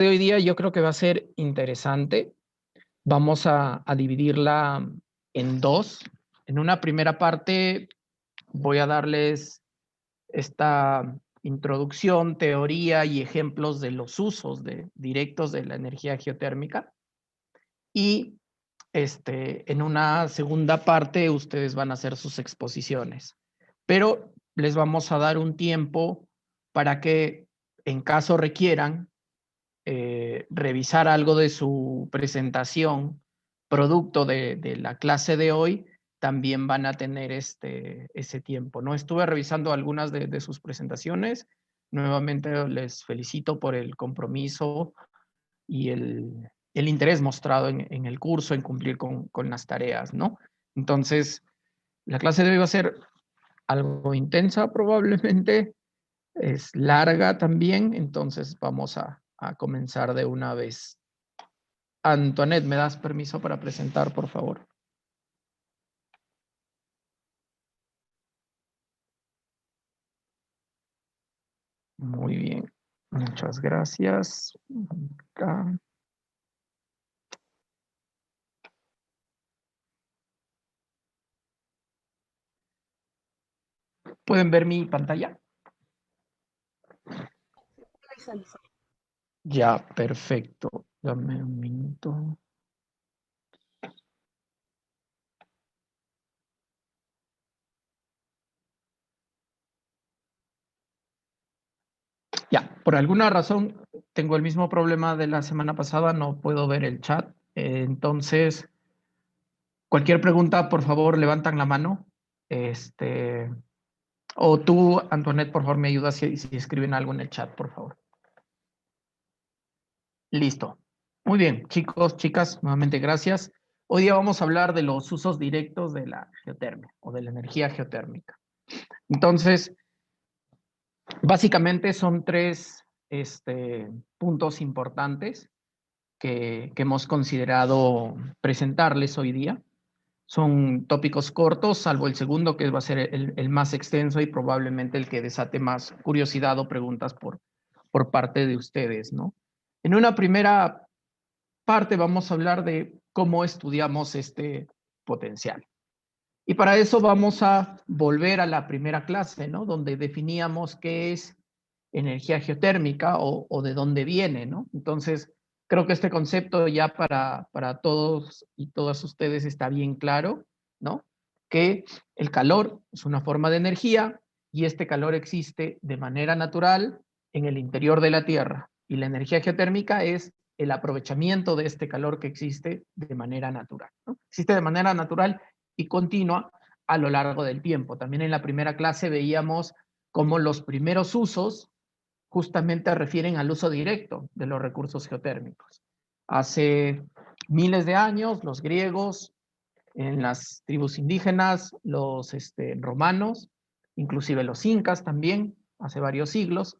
de hoy día yo creo que va a ser interesante. Vamos a dividirla en dos. En una primera parte voy a darles esta introducción, teoría y ejemplos de los usos directos de la energía geotérmica. Y en una segunda parte ustedes van a hacer sus exposiciones. Pero les vamos a dar un tiempo para que, en caso requieran, revisar algo de su presentación, producto de la clase de hoy, también van a tener ese tiempo, ¿no? Estuve revisando algunas de sus presentaciones. Nuevamente les felicito por el compromiso y el interés mostrado en el curso, en cumplir con las tareas, ¿no? Entonces, la clase de hoy va a ser algo intensa probablemente, es larga también, entonces vamos a comenzar de una vez. Antoinette, ¿me das permiso para presentar, por favor? Muy bien, muchas gracias. Acá. ¿Pueden ver mi pantalla? Ya, perfecto. Dame un minuto. Ya, por alguna razón tengo el mismo problema de la semana pasada, no puedo ver el chat. Entonces, cualquier pregunta, por favor, levantan la mano. O tú, Antoinette, por favor, me ayudas si escriben algo en el chat, por favor. Listo. Muy bien, chicos, chicas, nuevamente gracias. Hoy día vamos a hablar de los usos directos de la geotermia o de la energía geotérmica. Entonces, básicamente son tres puntos importantes que hemos considerado presentarles hoy día. Son tópicos cortos, salvo el segundo, que va a ser el más extenso y probablemente el que desate más curiosidad o preguntas por parte de ustedes, ¿no? En una primera parte vamos a hablar de cómo estudiamos este potencial. Y para eso vamos a volver a la primera clase, ¿no? Donde definíamos qué es energía geotérmica o de dónde viene, ¿no? Entonces, creo que este concepto ya para todos y todas ustedes está bien claro, ¿no? Que el calor es una forma de energía y este calor existe de manera natural en el interior de la Tierra. Y la energía geotérmica es el aprovechamiento de este calor que existe de manera natural, ¿no? Existe de manera natural y continua a lo largo del tiempo. También en la primera clase veíamos cómo los primeros usos justamente refieren al uso directo de los recursos geotérmicos. Hace miles de años, los griegos, en las tribus indígenas, los romanos, inclusive los incas también, hace varios siglos,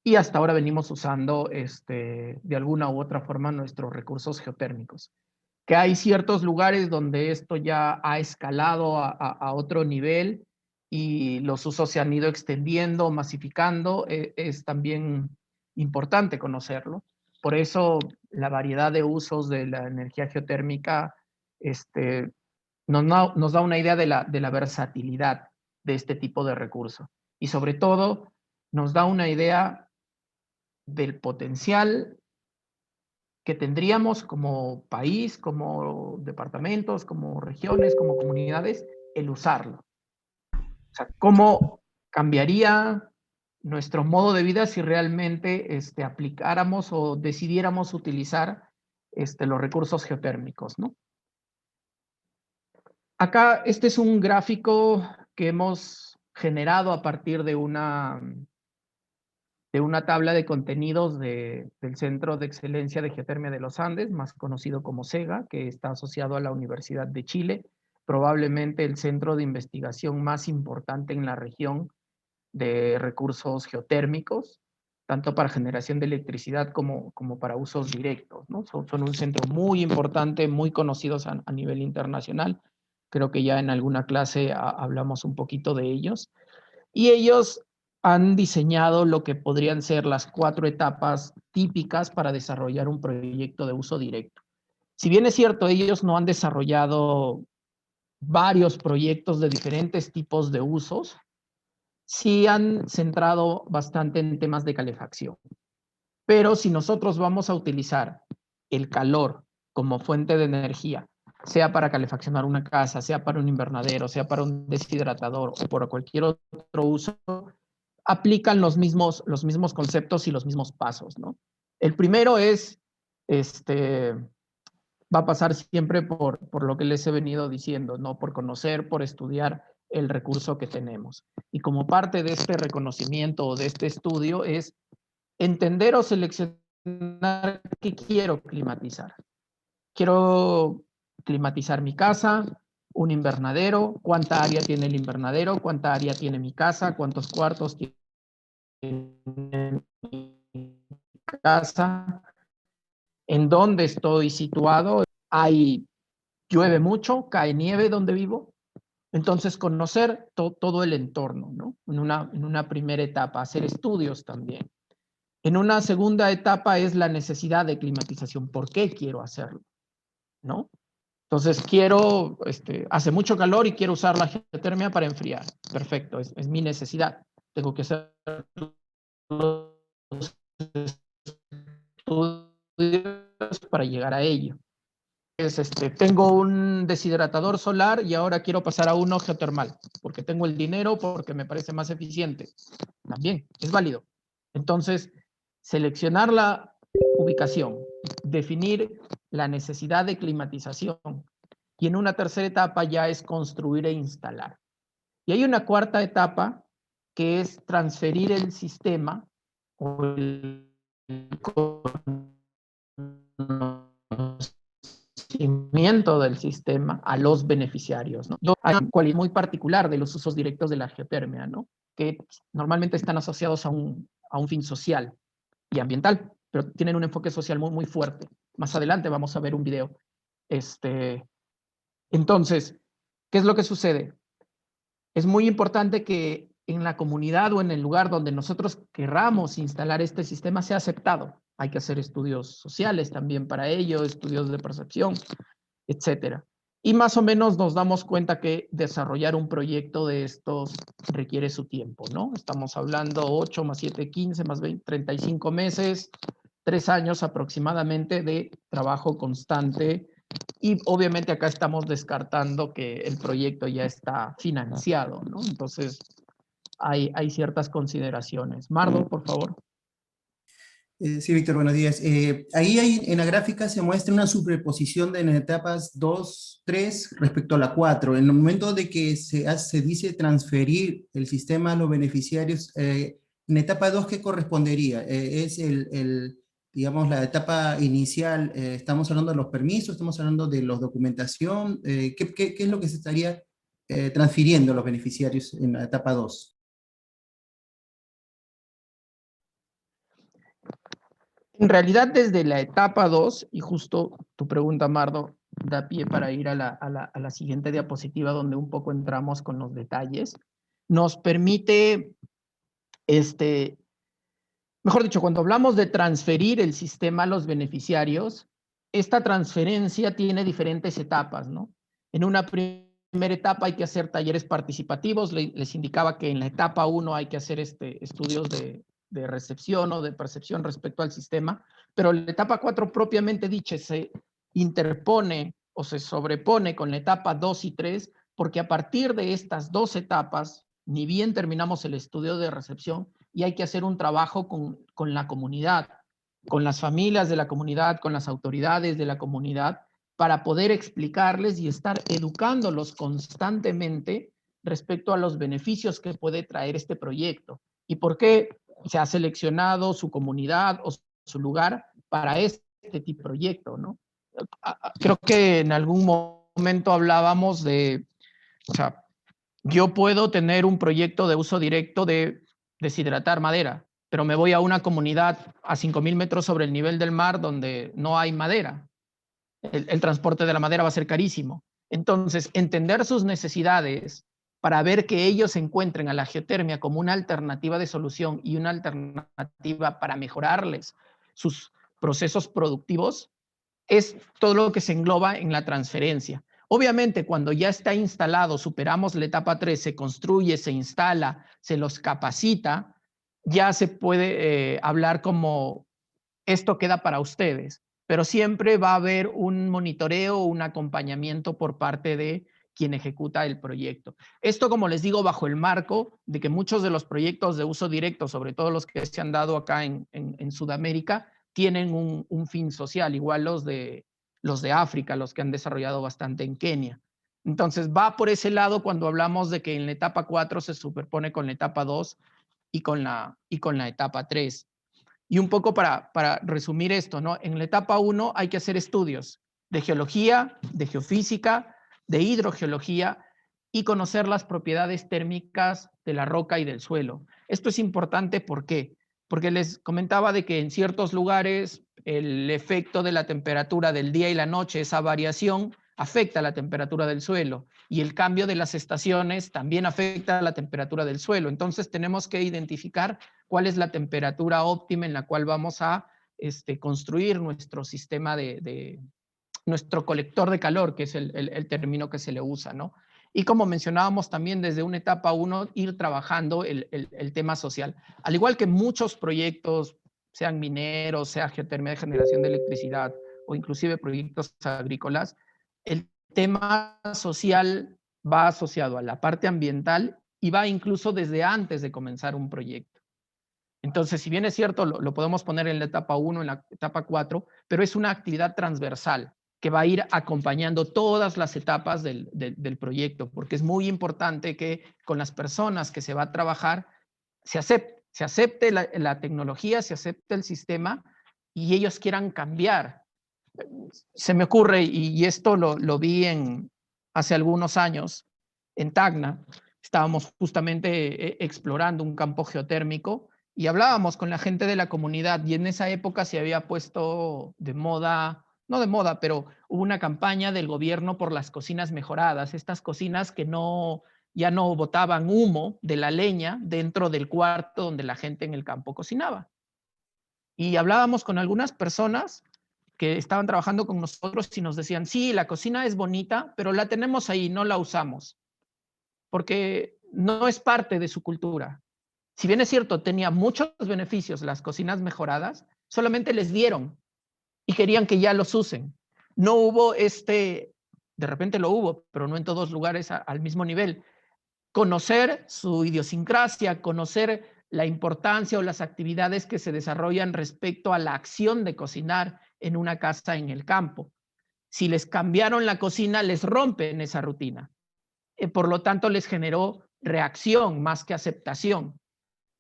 y hasta ahora venimos usando de alguna u otra forma nuestros recursos geotérmicos. Que hay ciertos lugares donde esto ya ha escalado a otro nivel y los usos se han ido extendiendo, masificando, es también importante conocerlo. Por eso la variedad de usos de la energía geotérmica nos da una idea de la versatilidad de este tipo de recurso. Y sobre todo nos da una idea del potencial que tendríamos como país, como departamentos, como regiones, como comunidades, el usarlo. O sea, ¿cómo cambiaría nuestro modo de vida si realmente aplicáramos o decidiéramos utilizar los recursos geotérmicos, ¿no? Acá, este es un gráfico que hemos generado a partir de una tabla de contenidos del Centro de Excelencia de Geotermia de los Andes, más conocido como CEGA, que está asociado a la Universidad de Chile, probablemente el centro de investigación más importante en la región de recursos geotérmicos, tanto para generación de electricidad como para usos directos, ¿no? Son un centro muy importante, muy conocidos a nivel internacional. Creo que ya en alguna clase hablamos un poquito de ellos. Y ellos han diseñado lo que podrían ser las 4 etapas típicas para desarrollar un proyecto de uso directo. Si bien es cierto, ellos no han desarrollado varios proyectos de diferentes tipos de usos, sí han centrado bastante en temas de calefacción. Pero si nosotros vamos a utilizar el calor como fuente de energía, sea para calefaccionar una casa, sea para un invernadero, sea para un deshidratador o por cualquier otro uso, aplican los mismos conceptos y los mismos pasos, ¿no? El primero es, va a pasar siempre por lo que les he venido diciendo, ¿no? Por conocer, por estudiar el recurso que tenemos. Y como parte de este reconocimiento o de este estudio es entender o seleccionar qué quiero climatizar. Quiero climatizar mi casa, un invernadero, cuánta área tiene el invernadero, cuánta área tiene mi casa, cuántos cuartos tiene mi casa, en dónde estoy situado. Llueve mucho, cae nieve donde vivo. Entonces, conocer todo el entorno, ¿no? En una primera etapa, hacer estudios también. En una segunda etapa es la necesidad de climatización. ¿Por qué quiero hacerlo? ¿No? Entonces, hace mucho calor y quiero usar la geotermia para enfriar. Perfecto, es mi necesidad. Tengo que hacer los estudios para llegar a ello. Tengo un deshidratador solar y ahora quiero pasar a uno geotermal, porque tengo el dinero, porque me parece más eficiente. También es válido. Entonces, seleccionar la ubicación, definir la necesidad de climatización y en una tercera etapa ya es construir e instalar. Y hay una cuarta etapa que es transferir el sistema o el conocimiento del sistema a los beneficiarios, ¿no? Hay una cualidad muy particular de los usos directos de la geotermia, ¿no? Que normalmente están asociados a un fin social y ambiental, pero tienen un enfoque social muy, muy fuerte. Más adelante vamos a ver un video. Entonces, ¿qué es lo que sucede? Es muy importante que en la comunidad o en el lugar donde nosotros querramos instalar este sistema sea aceptado. Hay que hacer estudios sociales también para ello, estudios de percepción, etcétera. Y más o menos nos damos cuenta que desarrollar un proyecto de estos requiere su tiempo, ¿no? Estamos hablando 8 más 7, 15 más 20, 35 meses, 3 años aproximadamente de trabajo constante. Y obviamente acá estamos descartando que el proyecto ya está financiado, ¿no? Entonces hay ciertas consideraciones. Mardo, por favor. Sí, Víctor, buenos días. Ahí en la gráfica se muestra una superposición de las etapas 2, 3 respecto a la 4. En el momento de que se dice transferir el sistema a los beneficiarios, en etapa 2, ¿qué correspondería? Es digamos, la etapa inicial, estamos hablando de los permisos, estamos hablando de la documentación, ¿qué es lo que se estaría transfiriendo a los beneficiarios en la etapa 2? En realidad, desde la etapa 2, y justo tu pregunta, Mardo, da pie para ir a la siguiente diapositiva donde un poco entramos con los detalles, nos permite, mejor dicho, cuando hablamos de transferir el sistema a los beneficiarios, esta transferencia tiene diferentes etapas, ¿no? En una primera etapa hay que hacer talleres participativos, les indicaba que en la etapa 1 hay que hacer estudios de recepción o de percepción respecto al sistema, pero la etapa 4 propiamente dicha se interpone o se sobrepone con la etapa 2 y 3, porque a partir de estas 2 etapas, ni bien terminamos el estudio de recepción, y hay que hacer un trabajo con la comunidad, con las familias de la comunidad, con las autoridades de la comunidad, para poder explicarles y estar educándolos constantemente respecto a los beneficios que puede traer este proyecto y por qué se ha seleccionado su comunidad o su lugar para este tipo de proyecto, ¿no? Creo que en algún momento hablábamos de, o sea, yo puedo tener un proyecto de uso directo de deshidratar madera, pero me voy a una comunidad a 5,000 metros sobre el nivel del mar donde no hay madera. El transporte de la madera va a ser carísimo. Entonces, entender sus necesidades para ver que ellos encuentren a la geotermia como una alternativa de solución y una alternativa para mejorarles sus procesos productivos, es todo lo que se engloba en la transferencia. Obviamente, cuando ya está instalado, superamos la etapa 3, se construye, se instala, se los capacita, ya se puede hablar como esto queda para ustedes, pero siempre va a haber un monitoreo, un acompañamiento por parte de quien ejecuta el proyecto. Esto, como les digo, bajo el marco de que muchos de los proyectos de uso directo, sobre todo los que se han dado acá en Sudamérica, tienen un fin social, igual los de África, los que han desarrollado bastante en Kenia. Entonces, va por ese lado cuando hablamos de que en la etapa 4 se superpone con la etapa 2 y con la etapa 3. Y un poco para resumir esto, ¿no? En la etapa 1 hay que hacer estudios de geología, de geofísica, de hidrogeología y conocer las propiedades térmicas de la roca y del suelo. Esto es importante, ¿por qué? Porque les comentaba de que en ciertos lugares el efecto de la temperatura del día y la noche, esa variación, afecta la temperatura del suelo y el cambio de las estaciones también afecta la temperatura del suelo. Entonces tenemos que identificar cuál es la temperatura óptima en la cual vamos a construir nuestro sistema nuestro colector de calor, que es el término que se le usa, ¿no? Y como mencionábamos también desde una etapa 1, ir trabajando el tema social. Al igual que muchos proyectos, sean mineros, sea geotermia de generación de electricidad o inclusive proyectos agrícolas, el tema social va asociado a la parte ambiental y va incluso desde antes de comenzar un proyecto. Entonces, si bien es cierto, lo podemos poner en la etapa 1, en la etapa 4, pero es una actividad transversal que va a ir acompañando todas las etapas del proyecto, porque es muy importante que con las personas que se va a trabajar se acepte la tecnología, se acepte el sistema y ellos quieran cambiar. Se me ocurre, y esto lo vi hace algunos años, en Tacna, estábamos justamente explorando un campo geotérmico y hablábamos con la gente de la comunidad y en esa época se había puesto de moda, no de moda, pero hubo una campaña del gobierno por las cocinas mejoradas, estas cocinas que ya no botaban humo de la leña dentro del cuarto donde la gente en el campo cocinaba. Y hablábamos con algunas personas que estaban trabajando con nosotros y nos decían, sí, la cocina es bonita, pero la tenemos ahí, no la usamos, porque no es parte de su cultura. Si bien es cierto, tenía muchos beneficios las cocinas mejoradas, solamente les dieron y querían que ya los usen. No hubo de repente lo hubo, pero no en todos lugares al mismo nivel. Conocer su idiosincrasia, conocer la importancia o las actividades que se desarrollan respecto a la acción de cocinar en una casa en el campo. Si les cambiaron la cocina, les rompen esa rutina. Por lo tanto, les generó reacción más que aceptación.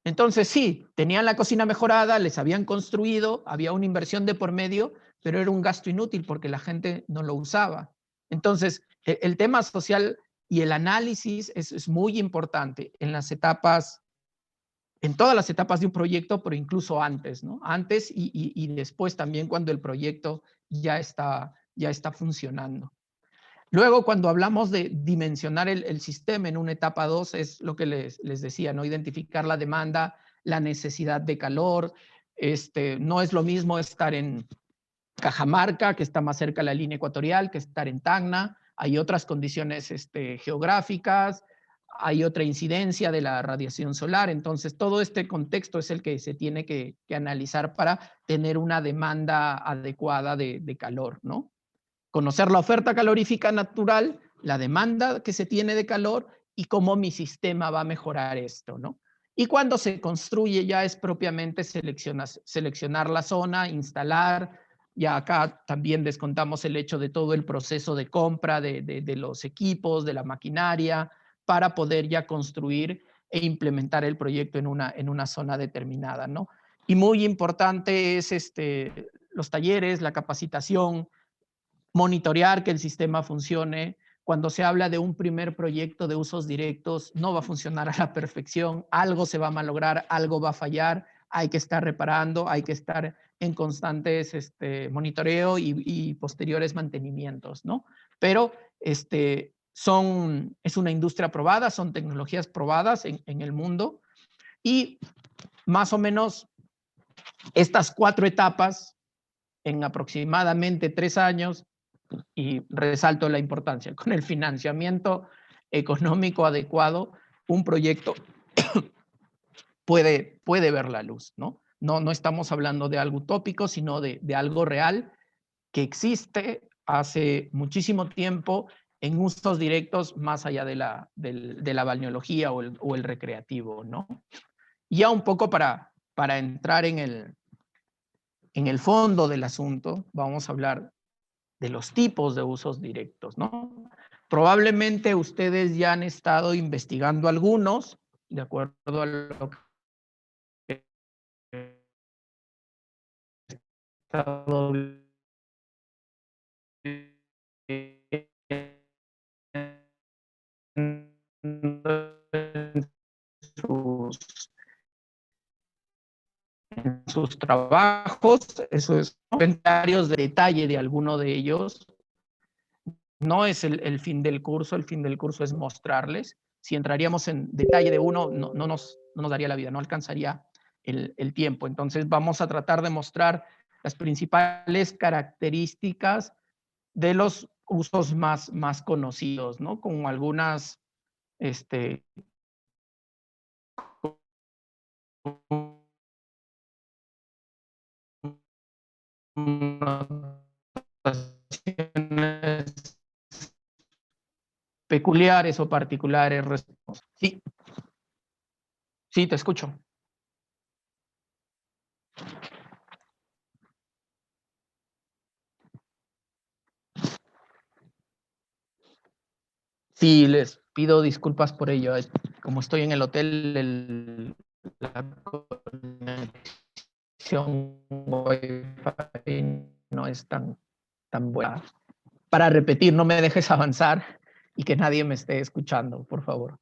Entonces, sí, tenían la cocina mejorada, les habían construido, había una inversión de por medio, pero era un gasto inútil porque la gente no lo usaba. Entonces, el tema social y el análisis es muy importante en las etapas, en todas las etapas de un proyecto, pero incluso antes, ¿no? Antes y después también cuando el proyecto ya está funcionando. Luego, cuando hablamos de dimensionar el sistema en una etapa 2, es lo que les decía, ¿no? Identificar la demanda, la necesidad de calor. No es lo mismo estar en Cajamarca, que está más cerca de la línea ecuatorial, que estar en Tacna. Hay otras condiciones geográficas, hay otra incidencia de la radiación solar. Entonces, todo este contexto es el que se tiene que analizar para tener una demanda adecuada de calor, ¿no? Conocer la oferta calorífica natural, la demanda que se tiene de calor y cómo mi sistema va a mejorar esto, ¿no? Y cuando se construye ya es propiamente seleccionar la zona, instalar, ya acá también descontamos el hecho de todo el proceso de compra de los equipos, de la maquinaria, para poder ya construir e implementar el proyecto en una zona determinada, ¿no? Y muy importante es los talleres, la capacitación, monitorear que el sistema funcione. Cuando se habla de un primer proyecto de usos directos, no va a funcionar a la perfección, algo se va a malograr, algo va a fallar, hay que estar reparando, hay que estar en constantes monitoreo y posteriores mantenimientos, ¿no? Pero es una industria probada, son tecnologías probadas en el mundo, y más o menos estas 4 etapas en aproximadamente 3 años, y resalto la importancia, con el financiamiento económico adecuado, un proyecto puede ver la luz, ¿no? No estamos hablando de algo utópico, sino de algo real que existe hace muchísimo tiempo en usos directos más allá de la balneología o el recreativo, ¿no? Ya un poco para entrar en el fondo del asunto, vamos a hablar de los tipos de usos directos, ¿no? Probablemente ustedes ya han estado investigando algunos, de acuerdo a lo que he estado en sus trabajos, eso es comentarios de detalle de alguno de ellos. No es el fin del curso es mostrarles. Si entraríamos en detalle de uno, no nos daría la vida, no alcanzaría el tiempo. Entonces vamos a tratar de mostrar las principales características de los usos más conocidos, ¿no? Con algunas peculiares o particulares. Sí, sí, te escucho. Sí, les pido disculpas por ello. Como estoy en el hotel, la conexión Wi-Fi no es tan buena. Para repetir, no me dejes avanzar y que nadie me esté escuchando, por favor.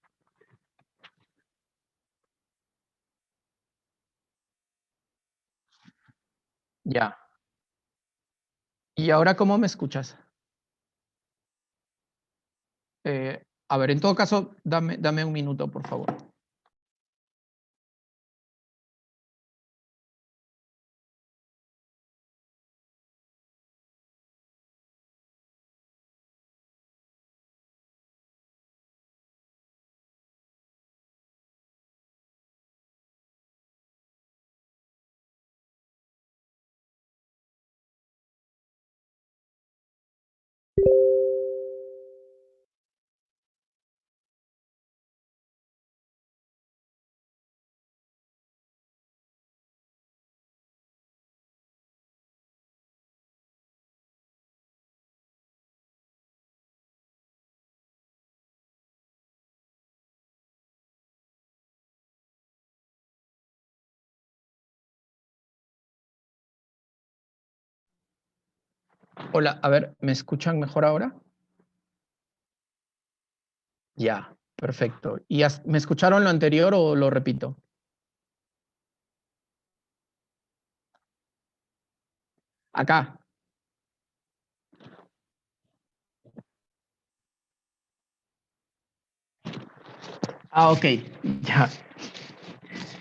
Ya. ¿Y ahora cómo me escuchas? A ver, en todo caso, dame un minuto, por favor. Hola, a ver, ¿me escuchan mejor ahora? Ya, perfecto. ¿Y me escucharon lo anterior o lo repito? Acá. Ah, ok, ya.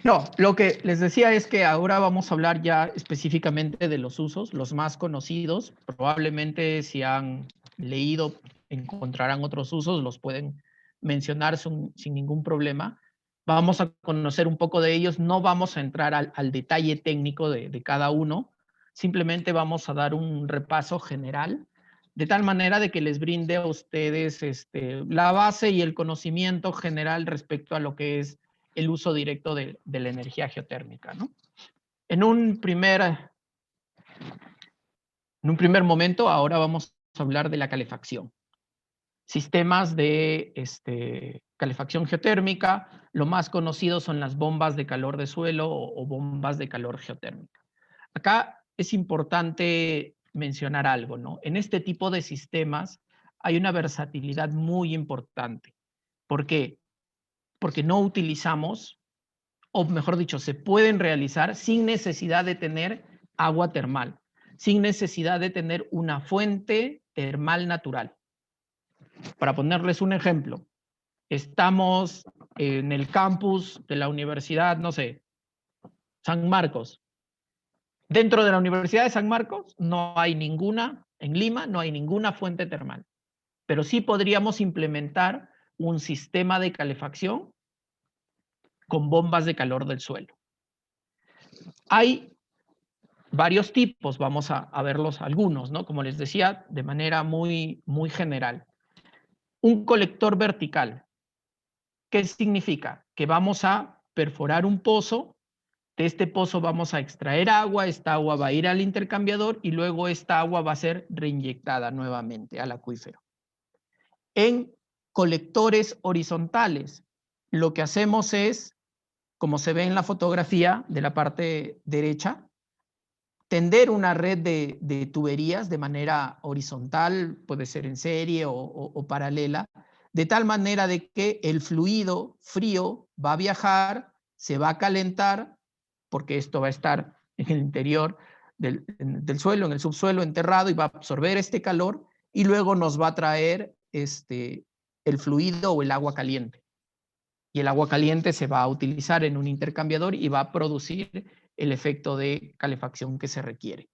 No, lo que les decía es que ahora vamos a hablar ya específicamente de los usos, los más conocidos. Probablemente si han leído encontrarán otros usos, los pueden mencionar sin ningún problema. Vamos a conocer un poco de ellos, no vamos a entrar al detalle técnico de cada uno, simplemente vamos a dar un repaso general, de tal manera de que les brinde a ustedes la base y el conocimiento general respecto a lo que es el uso directo de la energía geotérmica, ¿no? En un primer momento, ahora vamos a hablar de la calefacción. Sistemas de calefacción geotérmica, lo más conocido son las bombas de calor de suelo o bombas de calor geotérmica. Acá es importante mencionar algo, ¿no? En este tipo de sistemas hay una versatilidad muy importante. ¿Por qué? Porque no utilizamos, o mejor dicho, se pueden realizar sin necesidad de tener agua termal, sin necesidad de tener una fuente termal natural. Para ponerles un ejemplo, estamos en el campus de la universidad, no sé, San Marcos. Dentro de la Universidad de San Marcos no hay ninguna, en Lima no hay ninguna fuente termal, pero sí podríamos implementar un sistema de calefacción con bombas de calor del suelo. Hay varios tipos, vamos a verlos algunos, ¿no? Como les decía, de manera muy general. Un colector vertical. ¿Qué significa? Que vamos a perforar un pozo, de este pozo vamos a extraer agua, esta agua va a ir al intercambiador y luego esta agua va a ser reinyectada nuevamente al acuífero. En colectores horizontales, lo que hacemos es, como se ve en la fotografía de la parte derecha, tender una red de tuberías de manera horizontal, puede ser en serie o paralela, de tal manera de que el fluido frío va a viajar, se va a calentar, porque esto va a estar en el interior del suelo, en el subsuelo enterrado, y va a absorber este calor, y luego nos va a traer el fluido o el agua caliente. Y el agua caliente se va a utilizar en un intercambiador y va a producir el efecto de calefacción que se requiere.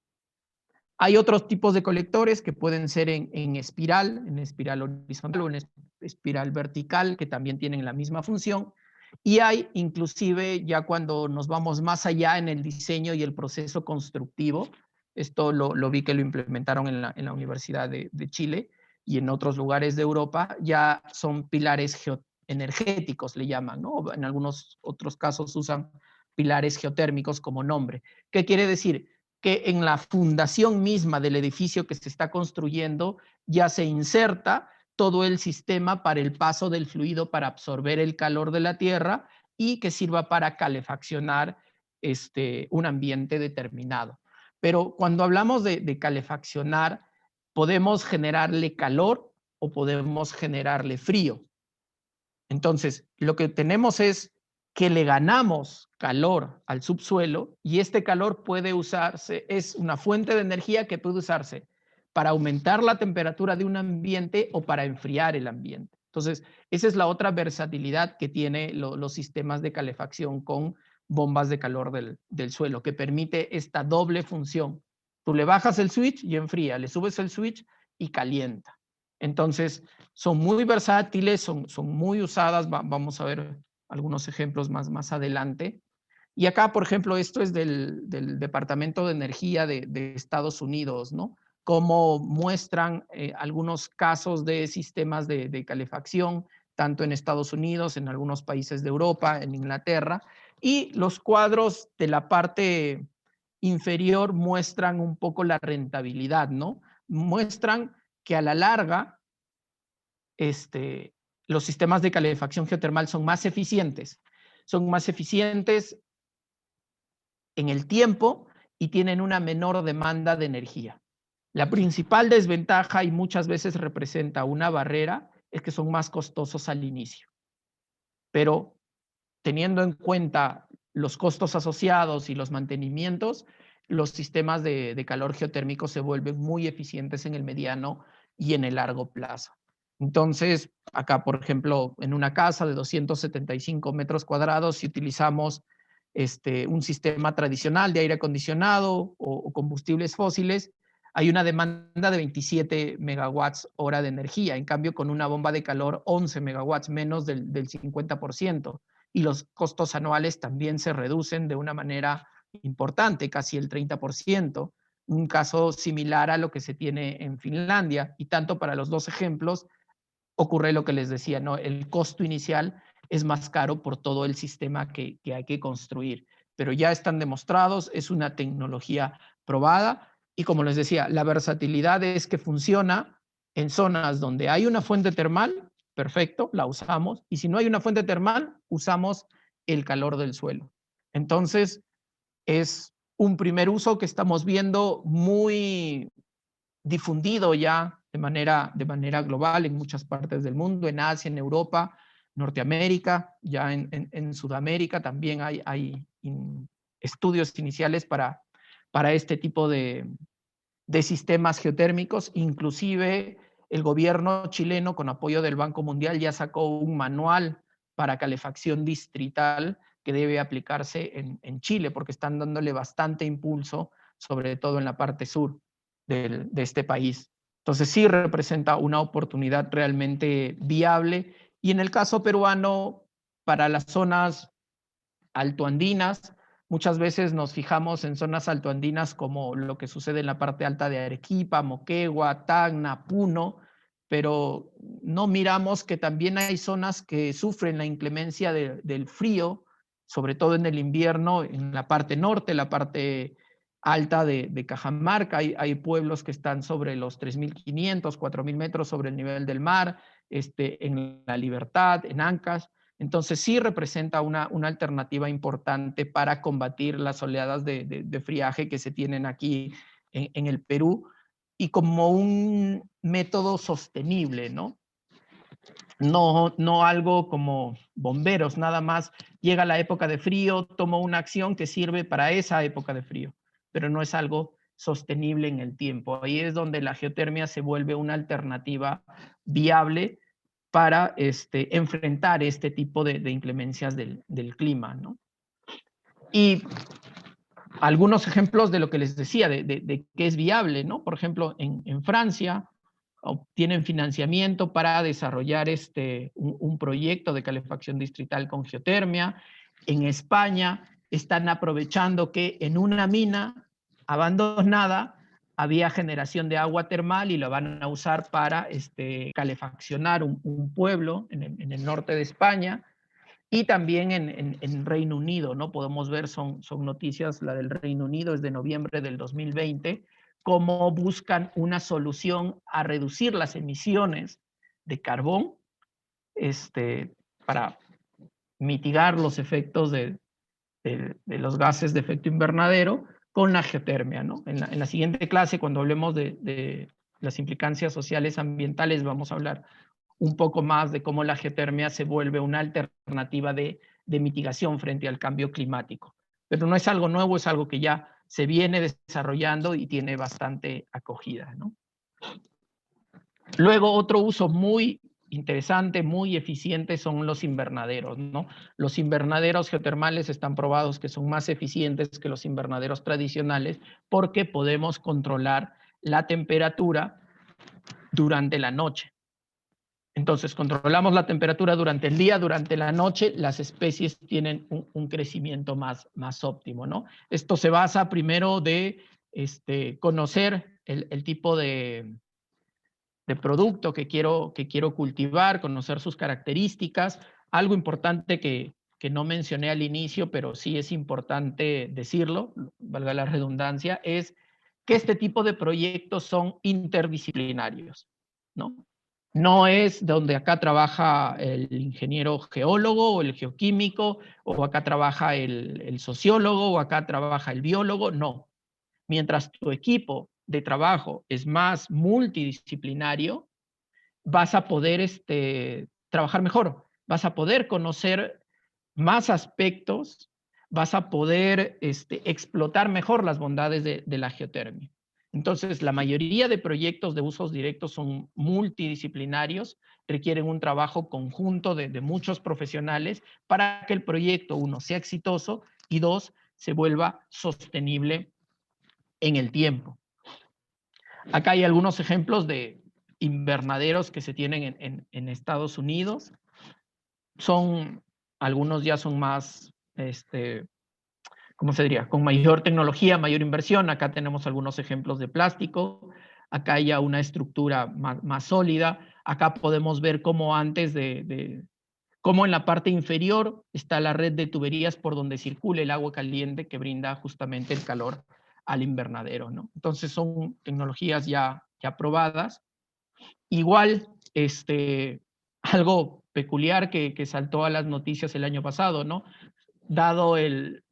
Hay otros tipos de colectores que pueden ser en espiral horizontal o en espiral vertical, que también tienen la misma función. Y hay inclusive, ya cuando nos vamos más allá en el diseño y el proceso constructivo, esto lo vi que lo implementaron en la Universidad de Chile y en otros lugares de Europa, ya son pilares geoenergéticos, le llaman, ¿no? En algunos otros casos usan pilares geotérmicos como nombre. ¿Qué quiere decir? Que en la fundación misma del edificio que se está construyendo ya se inserta todo el sistema para el paso del fluido para absorber el calor de la tierra y que sirva para calefaccionar un ambiente determinado. Pero cuando hablamos de calefaccionar, podemos generarle calor o podemos generarle frío. Entonces, lo que tenemos es que le ganamos calor al subsuelo y este calor puede usarse, es una fuente de energía que puede usarse para aumentar la temperatura de un ambiente o para enfriar el ambiente. Entonces, esa es la otra versatilidad que tiene los sistemas de calefacción con bombas de calor del suelo, que permite esta doble función. Tú le bajas el switch y enfría, le subes el switch y calienta. Entonces, son muy versátiles, son muy usadas, vamos a ver algunos ejemplos más adelante. Y acá, por ejemplo, esto es del Departamento de Energía de Estados Unidos, ¿no? Cómo muestran algunos casos de sistemas de calefacción, tanto en Estados Unidos, en algunos países de Europa, en Inglaterra, y los cuadros de la parte inferior muestran un poco la rentabilidad, ¿no? Muestran que a la larga los sistemas de calefacción geotermal son más eficientes en el tiempo y tienen una menor demanda de energía. La principal desventaja, y muchas veces representa una barrera, es que son más costosos al inicio. Pero teniendo en cuenta los costos asociados y los mantenimientos, los sistemas de calor geotérmico se vuelven muy eficientes en el mediano y en el largo plazo. Entonces, acá, por ejemplo, en una casa de 275 metros cuadrados, si utilizamos un sistema tradicional de aire acondicionado o combustibles fósiles, hay una demanda de 27 megawatts hora de energía. En cambio, con una bomba de calor, 11 megawatts, menos del 50%. Y los costos anuales también se reducen de una manera importante, casi el 30%. Un caso similar a lo que se tiene en Finlandia. Y tanto para los dos ejemplos ocurre lo que les decía, ¿no? El costo inicial es más caro por todo el sistema que hay que construir. Pero ya están demostrados, es una tecnología probada y como les decía, la versatilidad es que funciona en zonas donde hay una fuente termal, perfecto, la usamos, y si no hay una fuente termal, usamos el calor del suelo. Entonces, es un primer uso que estamos viendo muy difundido ya de manera global en muchas partes del mundo, en Asia, en Europa, Norteamérica, ya en Sudamérica también hay estudios iniciales para este tipo de sistemas geotérmicos, inclusive el gobierno chileno, con apoyo del Banco Mundial, ya sacó un manual para calefacción distrital que debe aplicarse en Chile, porque están dándole bastante impulso, sobre todo en la parte sur de este país. Entonces sí representa una oportunidad realmente viable. Y en el caso peruano, para las zonas altoandinas, muchas veces nos fijamos en zonas altoandinas como lo que sucede en la parte alta de Arequipa, Moquegua, Tacna, Puno, pero no miramos que también hay zonas que sufren la inclemencia del frío, sobre todo en el invierno, en la parte norte, la parte alta de Cajamarca. Hay pueblos que están sobre los 3.500, 4.000 metros sobre el nivel del mar, en La Libertad, en Ancas. Entonces sí representa una alternativa importante para combatir las oleadas de friaje que se tienen aquí en el Perú, y como un método sostenible, ¿no? No algo como bomberos, nada más llega la época de frío, tomo una acción que sirve para esa época de frío, pero no es algo sostenible en el tiempo. Ahí es donde la geotermia se vuelve una alternativa viable para enfrentar este tipo de inclemencias del clima, ¿no? Y algunos ejemplos de lo que les decía, de que es viable, ¿no? Por ejemplo, en Francia obtienen financiamiento para desarrollar un proyecto de calefacción distrital con geotermia. En España están aprovechando que en una mina abandonada había generación de agua termal y lo van a usar para calefaccionar un pueblo en el norte de España. Y también en Reino Unido, ¿no? Podemos ver, son noticias, la del Reino Unido es de noviembre del 2020, cómo buscan una solución a reducir las emisiones de carbón para mitigar los efectos de los gases de efecto invernadero con la geotermia, ¿no? En la siguiente clase, cuando hablemos de las implicancias sociales ambientales, vamos a hablar un poco más de cómo la geotermia se vuelve una alternativa de mitigación frente al cambio climático. Pero no es algo nuevo, es algo que ya se viene desarrollando y tiene bastante acogida, ¿no? Luego, otro uso muy interesante, muy eficiente son los invernaderos, ¿no? Los invernaderos geotermales están probados que son más eficientes que los invernaderos tradicionales porque podemos controlar la temperatura durante la noche. Entonces, controlamos la temperatura durante el día, durante la noche, las especies tienen un crecimiento más óptimo, ¿no? Esto se basa primero de conocer el tipo de producto que quiero cultivar, conocer sus características. Algo importante que no mencioné al inicio, pero sí es importante decirlo, valga la redundancia, es que este tipo de proyectos son interdisciplinarios, ¿no? No es donde acá trabaja el ingeniero geólogo o el geoquímico, o acá trabaja el sociólogo, o acá trabaja el biólogo, no. Mientras tu equipo de trabajo es más multidisciplinario, vas a poder trabajar mejor, vas a poder conocer más aspectos, vas a poder explotar mejor las bondades de la geotermia. Entonces, la mayoría de proyectos de usos directos son multidisciplinarios, requieren un trabajo conjunto de muchos profesionales para que el proyecto, uno, sea exitoso y dos, se vuelva sostenible en el tiempo. Acá hay algunos ejemplos de invernaderos que se tienen en Estados Unidos. Algunos ya son más, ¿cómo se diría? Con mayor tecnología, mayor inversión. Acá tenemos algunos ejemplos de plástico. Acá hay ya una estructura más sólida. Acá podemos ver cómo cómo en la parte inferior está la red de tuberías por donde circula el agua caliente que brinda justamente el calor al invernadero, ¿no? Entonces son tecnologías ya probadas. Igual, algo peculiar que saltó a las noticias el año pasado, ¿no? Dado el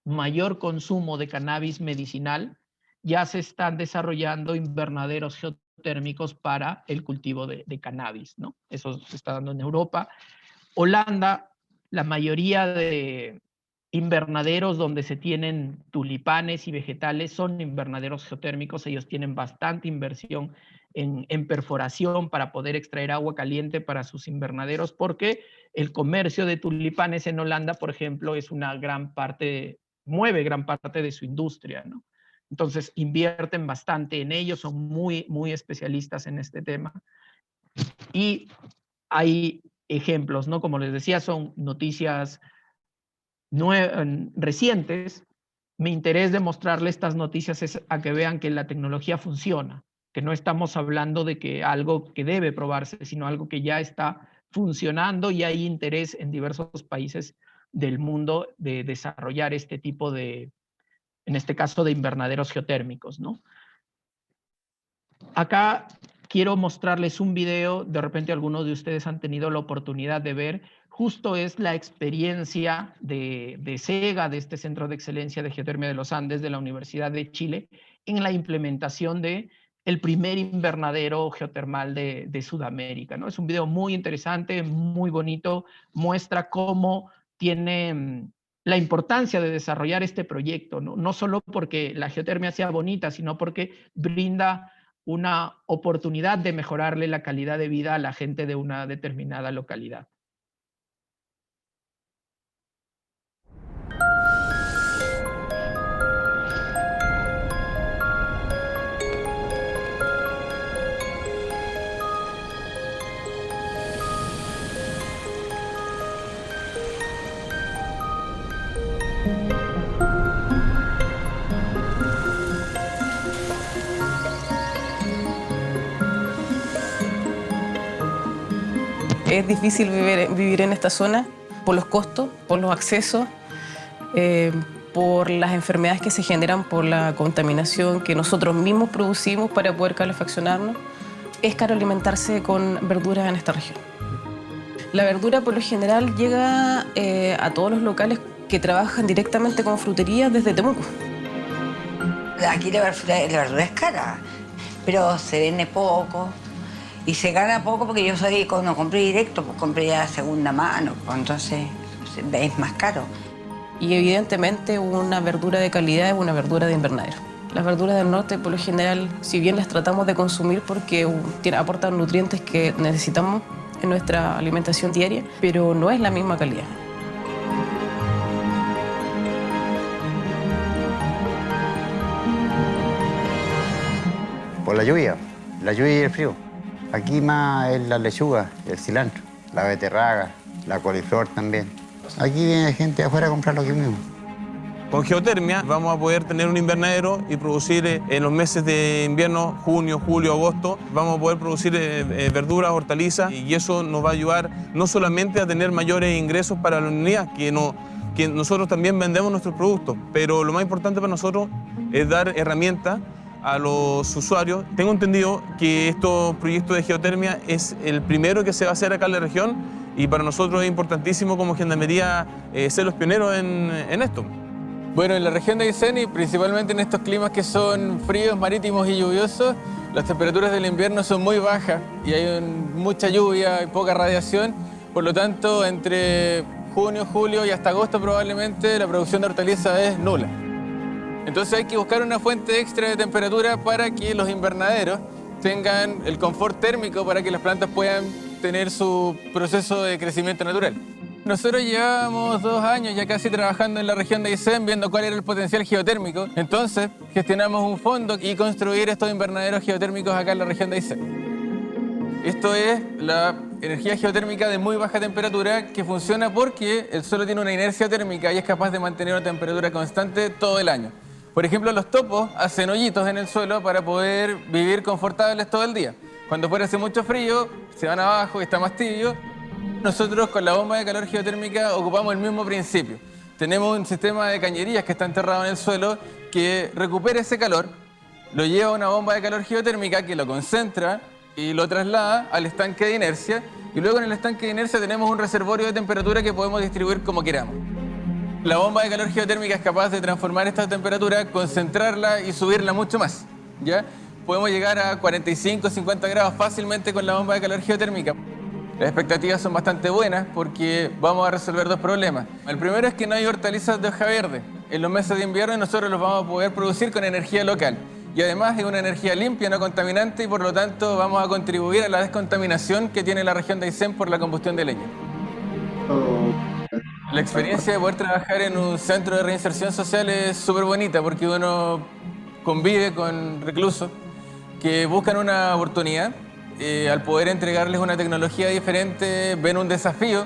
mayor consumo de cannabis medicinal, ya se están desarrollando invernaderos geotérmicos para el cultivo de cannabis, ¿no? Eso se está dando en Europa. Holanda, la mayoría de invernaderos donde se tienen tulipanes y vegetales son invernaderos geotérmicos. Ellos tienen bastante inversión en perforación para poder extraer agua caliente para sus invernaderos, porque el comercio de tulipanes en Holanda, por ejemplo, es una gran parte, mueve gran parte de su industria, ¿no? Entonces invierten bastante en ello, son muy, muy especialistas en este tema. Y hay ejemplos, ¿no? Como les decía, son noticias recientes. Mi interés de mostrarles estas noticias es a que vean que la tecnología funciona, que no estamos hablando de que algo que debe probarse, sino algo que ya está funcionando, y hay interés en diversos países del mundo de desarrollar este tipo de, en este caso, de invernaderos geotérmicos, ¿no? Acá quiero mostrarles un video, de repente algunos de ustedes han tenido la oportunidad de ver, justo es la experiencia de SEGA, de este Centro de Excelencia de Geotermia de los Andes, de la Universidad de Chile, en la implementación de el primer invernadero geotermal de Sudamérica, ¿no? Es un video muy interesante, muy bonito, muestra cómo tiene la importancia de desarrollar este proyecto, ¿no? No solo porque la geotermia sea bonita, sino porque brinda una oportunidad de mejorarle la calidad de vida a la gente de una determinada localidad. Es difícil vivir en esta zona por los costos, por los accesos, por las enfermedades que se generan por la contaminación que nosotros mismos producimos para poder calefaccionarnos. Es caro alimentarse con verduras en esta región. La verdura por lo general llega a todos los locales que trabajan directamente con fruterías desde Temuco. Aquí la verdura es cara, pero se vende poco. Y se gana poco porque yo cuando compré directo, pues compré ya de segunda mano, pues entonces es más caro. Y evidentemente una verdura de calidad es una verdura de invernadero. Las verduras del norte, por lo general, si bien las tratamos de consumir porque aportan nutrientes que necesitamos en nuestra alimentación diaria, pero no es la misma calidad. Por la lluvia y el frío. Aquí más es la lechuga, el cilantro, la beterraga, la coliflor también. Aquí viene gente de afuera a comprarlo aquí mismo. Con geotermia vamos a poder tener un invernadero y producir en los meses de invierno, junio, julio, agosto, vamos a poder producir verduras, hortalizas, y eso nos va a ayudar no solamente a tener mayores ingresos para la unidad, que nosotros también vendemos nuestros productos, pero lo más importante para nosotros es dar herramientas a los usuarios. Tengo entendido que estos proyectos de geotermia es el primero que se va a hacer acá en la región, y para nosotros es importantísimo como Gendarmería ser los pioneros en esto. Bueno, en la región de Aysén y principalmente en estos climas que son fríos, marítimos y lluviosos, las temperaturas del invierno son muy bajas y hay mucha lluvia y poca radiación. Por lo tanto, entre junio, julio y hasta agosto probablemente la producción de hortalizas es nula. Entonces hay que buscar una fuente extra de temperatura para que los invernaderos tengan el confort térmico para que las plantas puedan tener su proceso de crecimiento natural. Nosotros llevábamos 2 años ya casi trabajando en la región de Aysén, viendo cuál era el potencial geotérmico. Entonces gestionamos un fondo y construir estos invernaderos geotérmicos acá en la región de Aysén. Esto es la energía geotérmica de muy baja temperatura que funciona porque el suelo tiene una inercia térmica y es capaz de mantener una temperatura constante todo el año. Por ejemplo, los topos hacen hoyitos en el suelo para poder vivir confortables todo el día. Cuando fuera hace mucho frío, se van abajo y está más tibio. Nosotros con la bomba de calor geotérmica ocupamos el mismo principio. Tenemos un sistema de cañerías que está enterrado en el suelo que recupera ese calor, lo lleva a una bomba de calor geotérmica que lo concentra y lo traslada al estanque de inercia, y luego en el estanque de inercia tenemos un reservorio de temperatura que podemos distribuir como queramos. La bomba de calor geotérmica es capaz de transformar esta temperatura, concentrarla y subirla mucho más, ¿ya? Podemos llegar a 45, 50 grados fácilmente con la bomba de calor geotérmica. Las expectativas son bastante buenas porque vamos a resolver dos problemas. El primero es que no hay hortalizas de hoja verde. En los meses de invierno nosotros los vamos a poder producir con energía local. Y además es una energía limpia, no contaminante, y por lo tanto vamos a contribuir a la descontaminación que tiene la región de Aysén por la combustión de leña. La experiencia de poder trabajar en un centro de reinserción social es súper bonita porque uno convive con reclusos que buscan una oportunidad. Al poder entregarles una tecnología diferente, ven un desafío,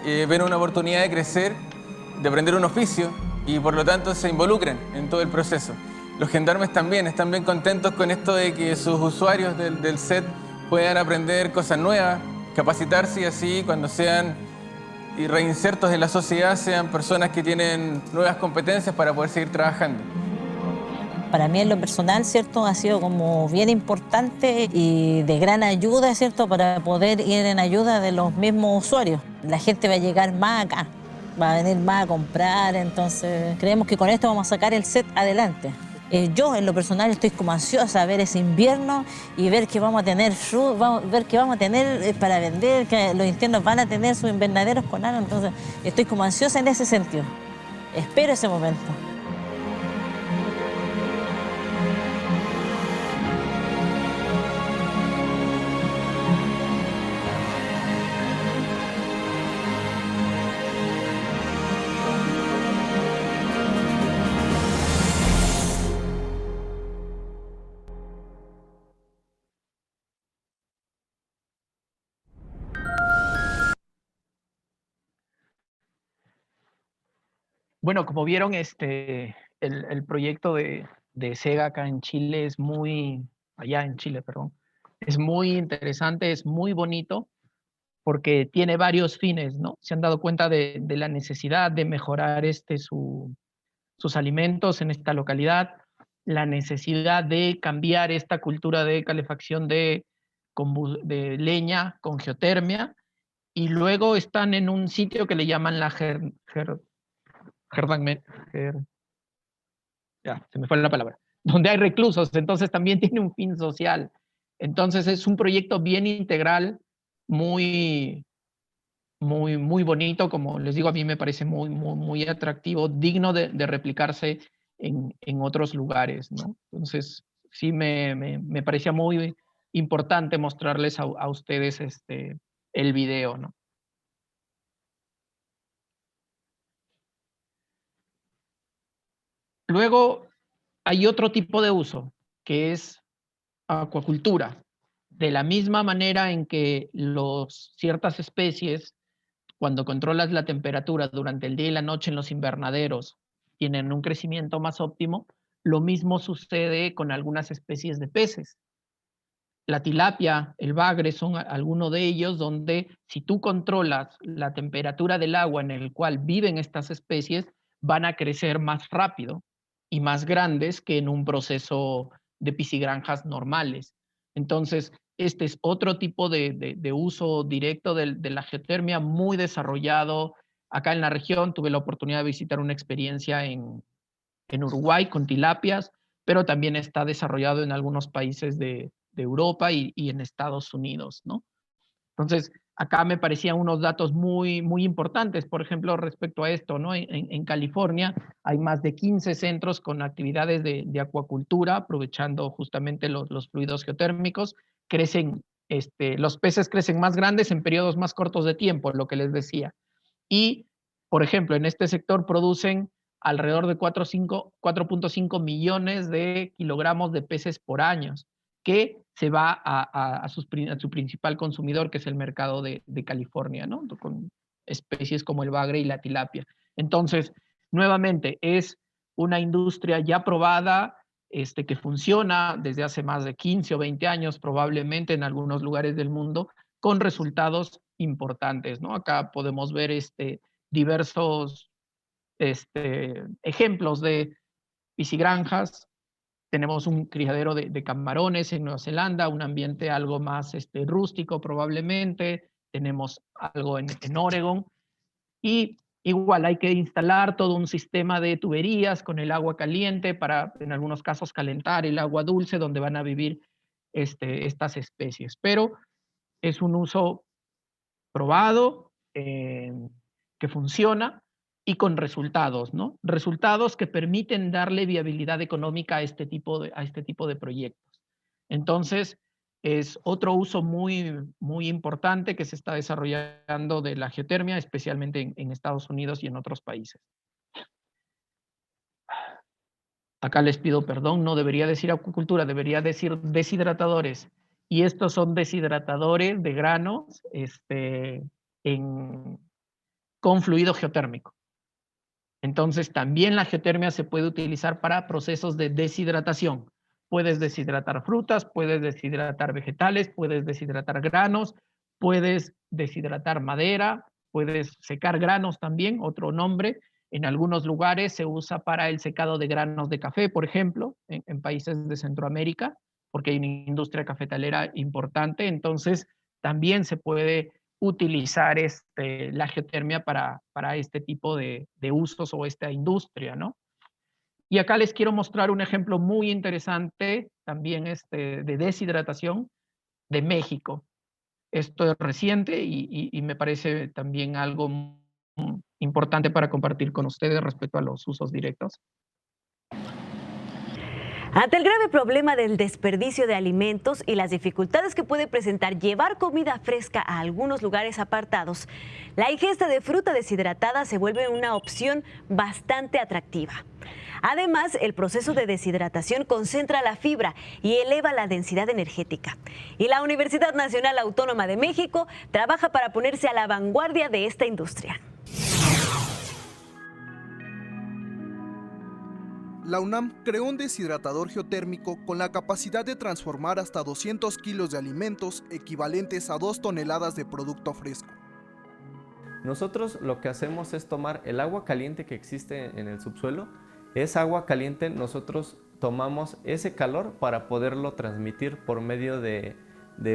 ven una oportunidad de crecer, de aprender un oficio y por lo tanto se involucran en todo el proceso. Los gendarmes también están bien contentos con esto de que sus usuarios del set puedan aprender cosas nuevas, capacitarse y así cuando sean reinsertos en la sociedad sean personas que tienen nuevas competencias para poder seguir trabajando. Para mí en lo personal, ¿cierto?, ha sido como bien importante y de gran ayuda, ¿cierto?, para poder ir en ayuda de los mismos usuarios. La gente va a llegar más acá, va a venir más a comprar, entonces creemos que con esto vamos a sacar el set adelante. Yo en lo personal estoy como ansiosa a ver ese invierno y ver que vamos a tener ver que vamos a tener para vender, que los internos van a tener sus invernaderos con agua, entonces estoy como ansiosa en ese sentido. Espero ese momento. Bueno, como vieron, el proyecto de SEGA acá en Chile es allá en Chile, perdón, es muy interesante, es muy bonito, porque tiene varios fines, ¿no? Se han dado cuenta de la necesidad de mejorar sus alimentos en esta localidad, la necesidad de cambiar esta cultura de calefacción de leña con geotermia, y luego están en un sitio que le llaman la ya, se me fue la palabra, donde hay reclusos, entonces también tiene un fin social. Entonces es un proyecto bien integral, muy, muy bonito, como les digo, a mí me parece muy atractivo, digno de replicarse en otros lugares, ¿no? Entonces, sí me parecía muy importante mostrarles a ustedes el video, ¿no? Luego, hay otro tipo de uso, que es acuacultura. De la misma manera en que ciertas especies, cuando controlas la temperatura durante el día y la noche en los invernaderos, tienen un crecimiento más óptimo, lo mismo sucede con algunas especies de peces. La tilapia, el bagre son algunos de ellos donde si tú controlas la temperatura del agua en el cual viven estas especies, van a crecer más rápido y más grandes que en un proceso de piscigranjas normales. Entonces, este es otro tipo de uso directo de la geotermia muy desarrollado. Acá en la región tuve la oportunidad de visitar una experiencia en Uruguay con tilapias, pero también está desarrollado en algunos países de Europa y en Estados Unidos, ¿no? Entonces, acá me parecían unos datos muy importantes, por ejemplo, respecto a esto, ¿no? En California hay más de 15 centros con actividades de acuacultura, aprovechando justamente los fluidos geotérmicos. Los peces crecen más grandes en periodos más cortos de tiempo, lo que les decía. Y, por ejemplo, en este sector producen alrededor de 4.5 millones de kilogramos de peces por año, que se va a su principal consumidor, que es el mercado de California, ¿no? Con especies como el bagre y la tilapia. Entonces, nuevamente, es una industria ya probada, que funciona desde hace más de 15 o 20 años, probablemente en algunos lugares del mundo, con resultados importantes, ¿no? Acá podemos ver diversos ejemplos de piscigranjas. Tenemos un criadero de camarones en Nueva Zelanda, un ambiente algo más rústico probablemente. Tenemos algo en Oregon. Y igual hay que instalar todo un sistema de tuberías con el agua caliente para, en algunos casos, calentar el agua dulce donde van a vivir estas especies. Pero es un uso probado, que funciona y con resultados, ¿no? Resultados que permiten darle viabilidad económica a este tipo de proyectos. Entonces, es otro uso muy importante que se está desarrollando de la geotermia, especialmente en Estados Unidos y en otros países. Acá les pido perdón, no debería decir acuicultura, debería decir deshidratadores. Y estos son deshidratadores de granos con fluido geotérmico. Entonces, también la geotermia se puede utilizar para procesos de deshidratación. Puedes deshidratar frutas, puedes deshidratar vegetales, puedes deshidratar granos, puedes deshidratar madera, puedes secar granos también, otro nombre. En algunos lugares se usa para el secado de granos de café, por ejemplo, en países de Centroamérica, porque hay una industria cafetalera importante. Entonces, también se puede utilizar la geotermia para este tipo de usos o esta industria, ¿no? Y acá les quiero mostrar un ejemplo muy interesante también de deshidratación de México. Esto es reciente y me parece también algo importante para compartir con ustedes respecto a los usos directos. Ante el grave problema del desperdicio de alimentos y las dificultades que puede presentar llevar comida fresca a algunos lugares apartados, la ingesta de fruta deshidratada se vuelve una opción bastante atractiva. Además, el proceso de deshidratación concentra la fibra y eleva la densidad energética. Y la Universidad Nacional Autónoma de México trabaja para ponerse a la vanguardia de esta industria. La UNAM creó un deshidratador geotérmico con la capacidad de transformar hasta 200 kilos de alimentos, equivalentes a 2 toneladas de producto fresco. Nosotros lo que hacemos es tomar el agua caliente que existe en el subsuelo. Esa agua caliente nosotros tomamos ese calor para poderlo transmitir por medio de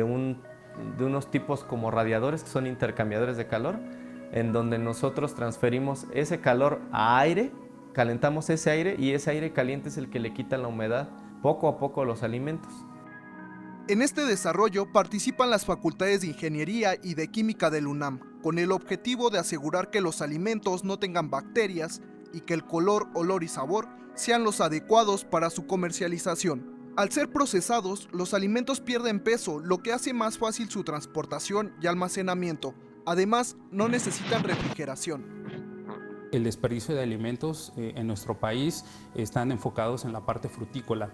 unos tipos como radiadores, que son intercambiadores de calor, en donde nosotros transferimos ese calor a aire. Calentamos ese aire y ese aire caliente es el que le quita la humedad poco a poco a los alimentos. En este desarrollo participan las facultades de Ingeniería y de Química del UNAM, con el objetivo de asegurar que los alimentos no tengan bacterias y que el color, olor y sabor sean los adecuados para su comercialización. Al ser procesados, los alimentos pierden peso, lo que hace más fácil su transportación y almacenamiento. Además, no necesitan refrigeración. El desperdicio de alimentos en nuestro país están enfocados en la parte frutícola.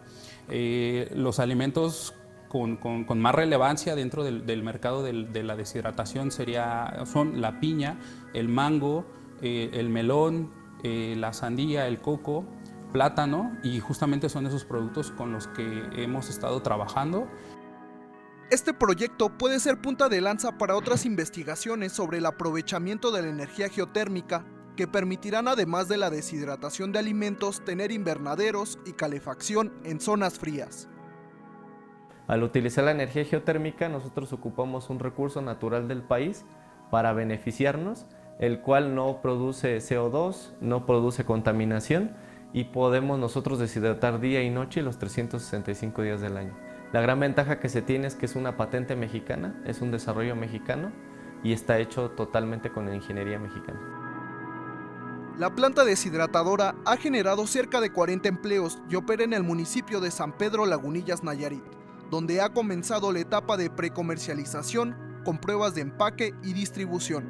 Los alimentos con más relevancia dentro del mercado de la deshidratación son la piña, el mango, el melón, la sandía, el coco, plátano, y justamente son esos productos con los que hemos estado trabajando. Este proyecto puede ser punta de lanza para otras investigaciones sobre el aprovechamiento de la energía geotérmica, que permitirán, además de la deshidratación de alimentos, tener invernaderos y calefacción en zonas frías. Al utilizar la energía geotérmica, nosotros ocupamos un recurso natural del país para beneficiarnos, el cual no produce CO2, no produce contaminación, y podemos nosotros deshidratar día y noche los 365 días del año. La gran ventaja que se tiene es que es una patente mexicana, es un desarrollo mexicano y está hecho totalmente con la ingeniería mexicana. La planta deshidratadora ha generado cerca de 40 empleos y opera en el municipio de San Pedro Lagunillas, Nayarit, donde ha comenzado la etapa de precomercialización con pruebas de empaque y distribución.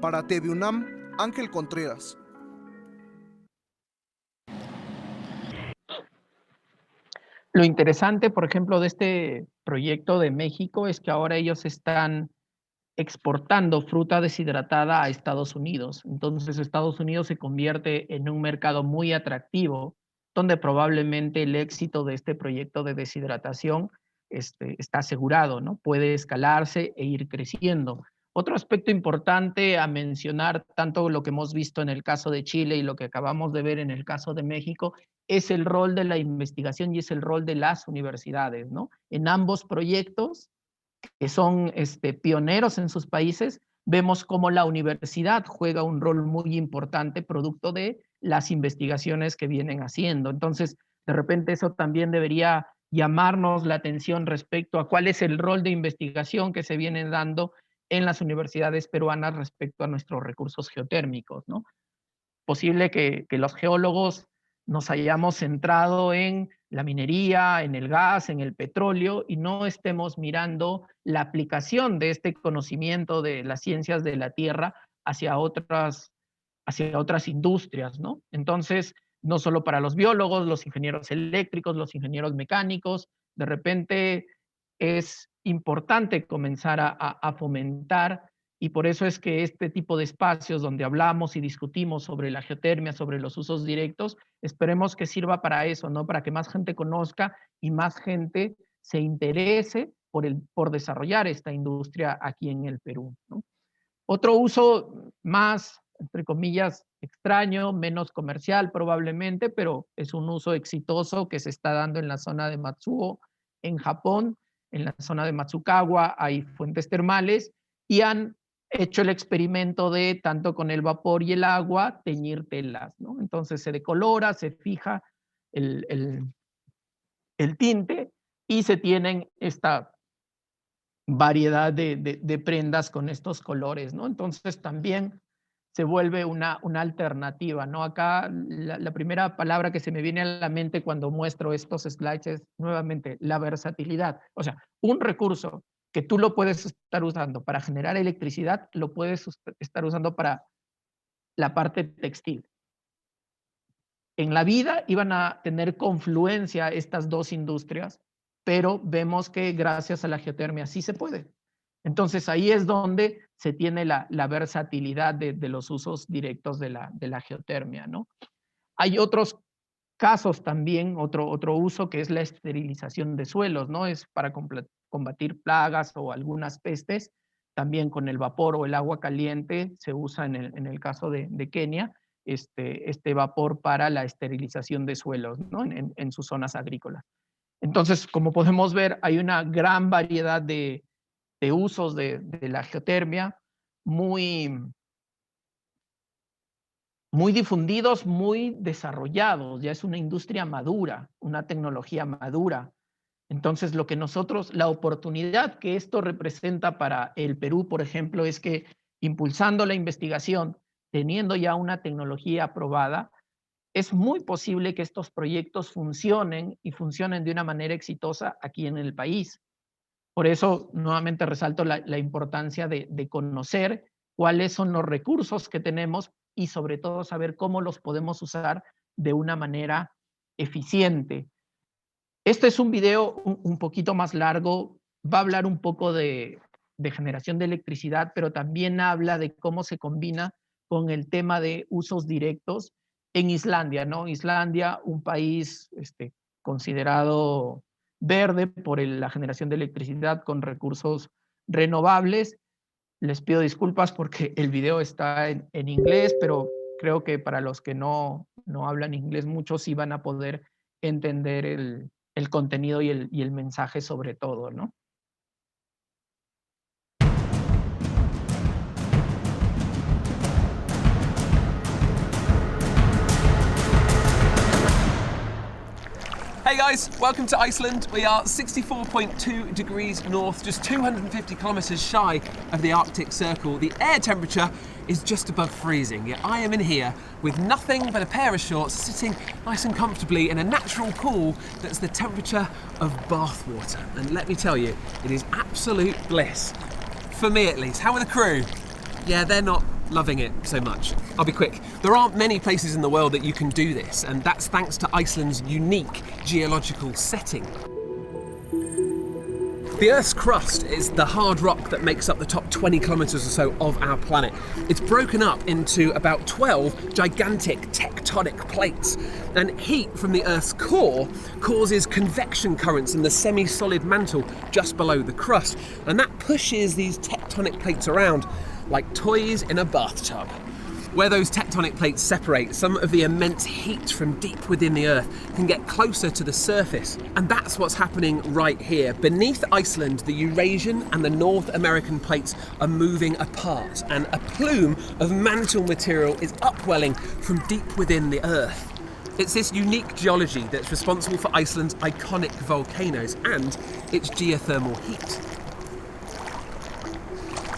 Para TV UNAM, Ángel Contreras. Lo interesante, por ejemplo, de este proyecto de México es que ahora ellos están exportando fruta deshidratada a Estados Unidos. Entonces, Estados Unidos se convierte en un mercado muy atractivo, donde probablemente el éxito de este proyecto de deshidratación está asegurado, ¿no? Puede escalarse e ir creciendo. Otro aspecto importante a mencionar, tanto lo que hemos visto en el caso de Chile y lo que acabamos de ver en el caso de México, es el rol de la investigación y es el rol de las universidades, ¿no? En ambos proyectos, que son pioneros en sus países, vemos cómo la universidad juega un rol muy importante producto de las investigaciones que vienen haciendo. Entonces, de repente eso también debería llamarnos la atención respecto a cuál es el rol de investigación que se viene dando en las universidades peruanas respecto a nuestros recursos geotérmicos, ¿no? Posible que los geólogos nos hayamos centrado en la minería, en el gas, en el petróleo, y no estemos mirando la aplicación de este conocimiento de las ciencias de la tierra hacia otras industrias, ¿no? Entonces, no solo para los biólogos, los ingenieros eléctricos, los ingenieros mecánicos, de repente es importante comenzar a fomentar, y por eso es que este tipo de espacios donde hablamos y discutimos sobre la geotermia, sobre los usos directos, esperemos que sirva para eso, ¿no? Para que más gente conozca y más gente se interese por desarrollar esta industria aquí en el Perú, ¿no? Otro uso más, entre comillas, extraño, menos comercial probablemente, pero es un uso exitoso que se está dando en la zona de Matsuo, en Japón. En la zona de Matsukawa hay fuentes termales y han hecho el experimento de, tanto con el vapor y el agua, teñir telas, ¿no? Entonces se decolora, se fija el tinte y se tienen esta variedad de prendas con estos colores, ¿no? Entonces también se vuelve una alternativa, ¿no? Acá la primera palabra que se me viene a la mente cuando muestro estos slides es nuevamente la versatilidad. O sea, un recurso que tú lo puedes estar usando para generar electricidad, lo puedes estar usando para la parte textil. En la vida iban a tener confluencia estas dos industrias, pero vemos que gracias a la geotermia sí se puede. Entonces ahí es donde se tiene la versatilidad de los usos directos de la geotermia, ¿no? Hay otros casos también, otro uso que es la esterilización de suelos, ¿no? Es para combatir plagas o algunas pestes. También con el vapor o el agua caliente se usa en el caso de Kenia este vapor para la esterilización de suelos, ¿no? En sus zonas agrícolas. Entonces, como podemos ver, hay una gran variedad de usos de la geotermia muy difundidos, muy desarrollados. Ya es una industria madura, una tecnología madura. Entonces, la oportunidad que esto representa para el Perú, por ejemplo, es que impulsando la investigación, teniendo ya una tecnología aprobada, es muy posible que estos proyectos funcionen y funcionen de una manera exitosa aquí en el país. Por eso, nuevamente resalto la importancia de conocer cuáles son los recursos que tenemos y sobre todo saber cómo los podemos usar de una manera eficiente. Este es un video un poquito más largo, va a hablar un poco de generación de electricidad, pero también habla de cómo se combina con el tema de usos directos en Islandia, ¿no? Islandia, un país considerado verde por la generación de electricidad con recursos renovables. Les pido disculpas porque el video está en inglés, pero creo que para los que no hablan inglés mucho sí van a poder entender el contenido y el mensaje sobre todo, ¿no? Hey guys, welcome to Iceland. We are 64.2 degrees north, just 250 kilometers shy of the Arctic Circle. The air temperature is just above freezing, yet I am in here with nothing but a pair of shorts, sitting nice and comfortably in a natural pool that's the temperature of bath water. And let me tell you, it is absolute bliss. For me at least. How are the crew? Yeah, they're not loving it so much. I'll be quick. There aren't many places in the world that you can do this, and that's thanks to Iceland's unique geological setting. The Earth's crust is the hard rock that makes up the top 20 kilometers or so of our planet. It's broken up into about 12 gigantic tectonic plates, and heat from the Earth's core causes convection currents in the semi-solid mantle just below the crust, and that pushes these tectonic plates around like toys in a bathtub. Where those tectonic plates separate, some of the immense heat from deep within the Earth can get closer to the surface. And that's what's happening right here. Beneath Iceland, the Eurasian and the North American plates are moving apart, and a plume of mantle material is upwelling from deep within the Earth. It's this unique geology that's responsible for Iceland's iconic volcanoes and its geothermal heat.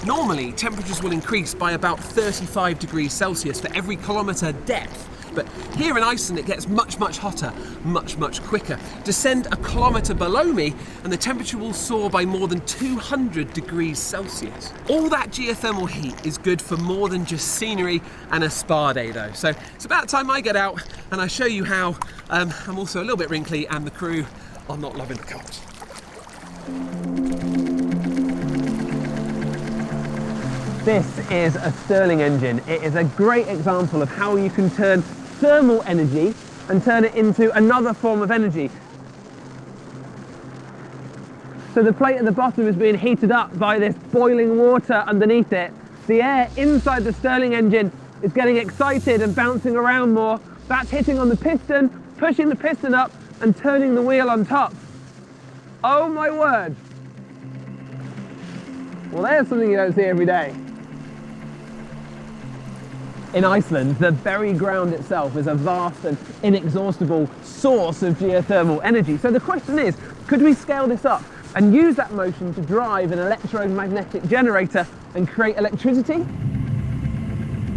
Normally, temperatures will increase by about 35 degrees Celsius for every kilometre depth, but here in Iceland it gets much, much hotter, much, much quicker. Descend a kilometre below me and the temperature will soar by more than 200 degrees Celsius. All that geothermal heat is good for more than just scenery and a spa day though. So it's about time I get out and I show you how. I'm also a little bit wrinkly and the crew are not loving the cold. This is a Stirling engine. It is a great example of how you can turn thermal energy and turn it into another form of energy. So the plate at the bottom is being heated up by this boiling water underneath it. The air inside the Stirling engine is getting excited and bouncing around more. That's hitting on the piston, pushing the piston up and turning the wheel on top. Oh my word. Well, there's something you don't see every day. In Iceland, the very ground itself is a vast and inexhaustible source of geothermal energy. So the question is, could we scale this up and use that motion to drive an electromagnetic generator and create electricity?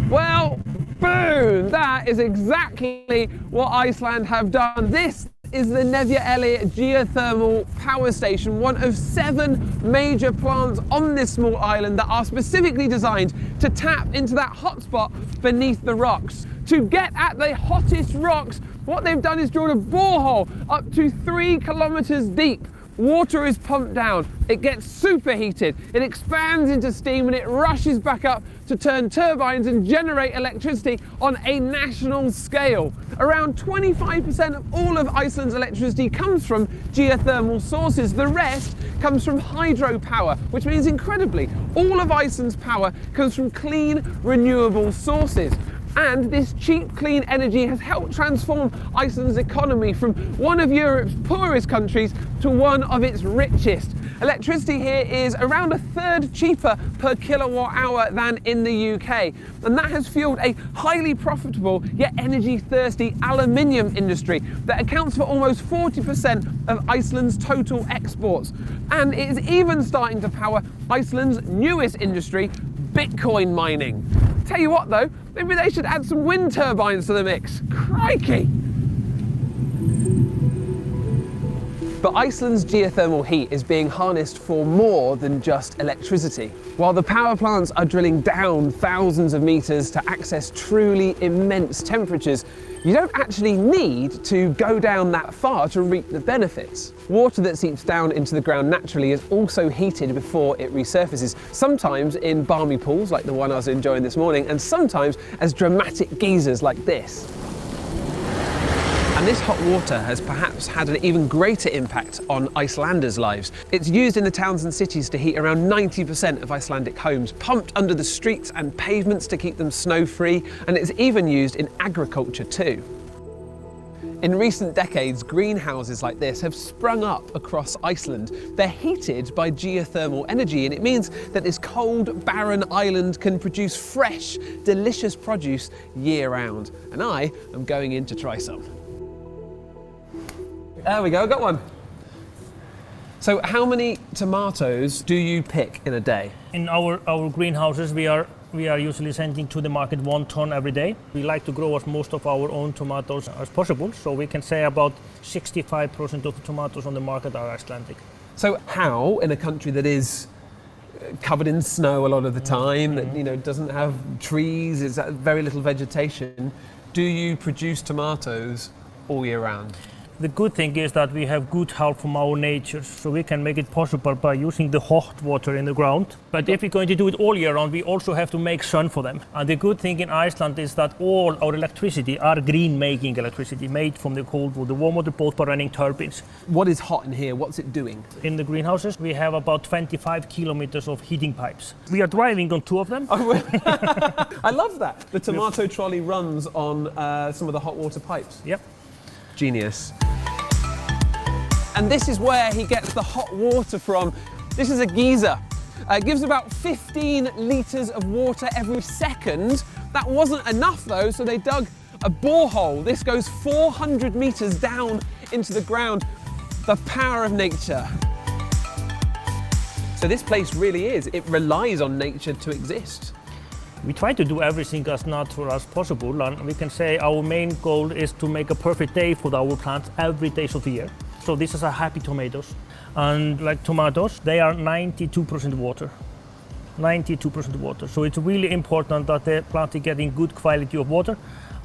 Well, boom! That is exactly what Iceland have done. This is the Nevja-Eli geothermal power station, one of 7 major plants on this small island that are specifically designed to tap into that hotspot beneath the rocks. To get at the hottest rocks, what they've done is drilled a borehole up to 3 kilometers deep. Water is pumped down, it gets superheated, it expands into steam and it rushes back up to turn turbines and generate electricity on a national scale. Around 25% of all of Iceland's electricity comes from geothermal sources. The rest comes from hydropower, which means incredibly, all of Iceland's power comes from clean, renewable sources. And this cheap, clean energy has helped transform Iceland's economy from one of Europe's poorest countries to one of its richest. Electricity here is around 1/3 cheaper per kilowatt hour than in the UK. And that has fueled a highly profitable yet energy-thirsty aluminium industry that accounts for almost 40% of Iceland's total exports. And it is even starting to power Iceland's newest industry, Bitcoin mining. Tell you what though, maybe they should add some wind turbines to the mix. Crikey! But Iceland's geothermal heat is being harnessed for more than just electricity. While the power plants are drilling down thousands of meters to access truly immense temperatures, you don't actually need to go down that far to reap the benefits. Water that seeps down into the ground naturally is also heated before it resurfaces, sometimes in balmy pools like the one I was enjoying this morning, and sometimes as dramatic geysers like this. And this hot water has perhaps had an even greater impact on Icelanders' lives. It's used in the towns and cities to heat around 90% of Icelandic homes, pumped under the streets and pavements to keep them snow-free, and it's even used in agriculture too. In recent decades, greenhouses like this have sprung up across Iceland. They're heated by geothermal energy, and it means that this cold, barren island can produce fresh, delicious produce year-round. And I am going in to try some. There we go, I got one. So how many tomatoes do you pick in a day? In our greenhouses, we are usually sending to the market 1 ton every day. We like to grow as most of our own tomatoes as possible, so we can say about 65% of the tomatoes on the market are Icelandic. So how, in a country that is covered in snow a lot of the time, that doesn't have trees, it's very little vegetation, do you produce tomatoes all year round? The good thing is that we have good help from our nature, so we can make it possible by using the hot water in the ground. But if we're going to do it all year round, we also have to make sun for them. And the good thing in Iceland is that all our electricity are green-making electricity, made from the cold water, the warm water, both by running turbines. What is hot in here? What's it doing? In the greenhouses, we have about 25 kilometers of heating pipes. We are driving on 2 of them. Oh, I love that. The tomato trolley runs on some of the hot water pipes. Yep. Genius. And this is where he gets the hot water from. This is a geyser. It gives about 15 litres of water every second. That wasn't enough though, so they dug a borehole. This goes 400 meters down into the ground. The power of nature. So this place really is, it relies on nature to exist. We try to do everything as natural as possible, and we can say our main goal is to make a perfect day for our plants every day of the year. So this is a happy tomatoes, and like tomatoes, they are 92% water. 92% water. So it's really important that the plant is getting good quality of water.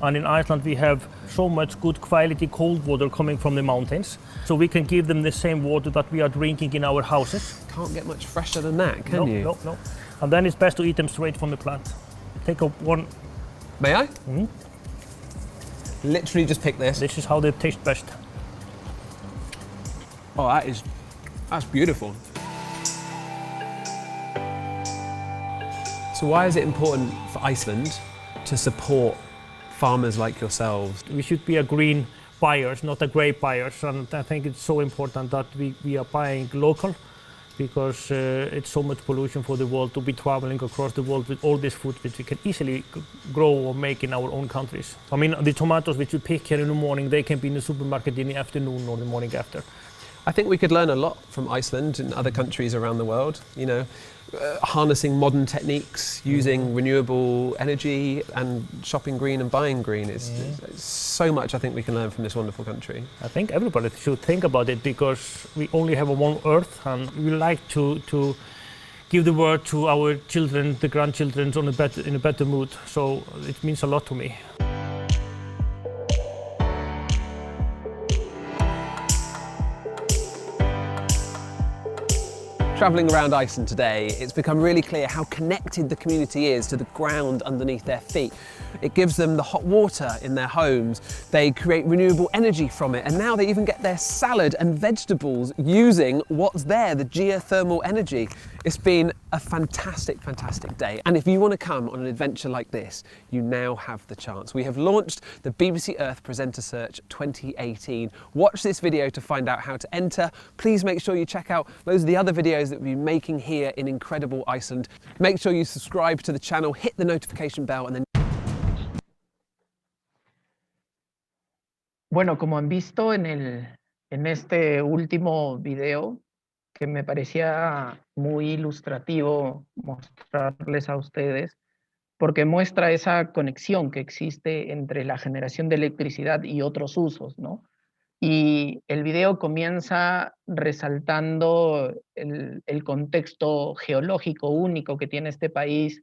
And in Iceland we have so much good quality cold water coming from the mountains. So we can give them the same water that we are drinking in our houses. Can't get much fresher than that, can you? No. And then it's best to eat them straight from the plant. Take up one. May I? Literally just pick this. This is how they taste best. Oh, that's beautiful. So why is it important for Iceland to support farmers like yourselves? We should be a green buyers, not a grey buyers, and I think it's so important that we are buying local, because it's so much pollution for the world to be traveling across the world with all this food which we can easily grow or make in our own countries. I mean, the tomatoes which we pick here in the morning, they can be in the supermarket in the afternoon or the morning after. I think we could learn a lot from Iceland and other countries around the world, you know, harnessing modern techniques, using renewable energy and shopping green and buying green. It's so much I think we can learn from this wonderful country. I think everybody should think about it, because we only have one earth, and we like to give the word to our children, the grandchildren, in a better mood. So it means a lot to me. Travelling around Iceland today, it's become really clear how connected the community is to the ground underneath their feet. It gives them the hot water in their homes, they create renewable energy from it, and now they even get their salad and vegetables using what's there, the geothermal energy. It's been a fantastic, fantastic day. And if you want to come on an adventure like this, you now have the chance. We have launched the BBC Earth Presenter Search 2018. Watch this video to find out how to enter. Please make sure you check out loads of the other videos that we've been making here in incredible Iceland. Make sure you subscribe to the channel, hit the notification bell, and then... Bueno, como han visto en este último video, que me parecía muy ilustrativo mostrarles a ustedes, porque muestra esa conexión que existe entre la generación de electricidad y otros usos, ¿no? Y el video comienza resaltando el contexto geológico único que tiene este país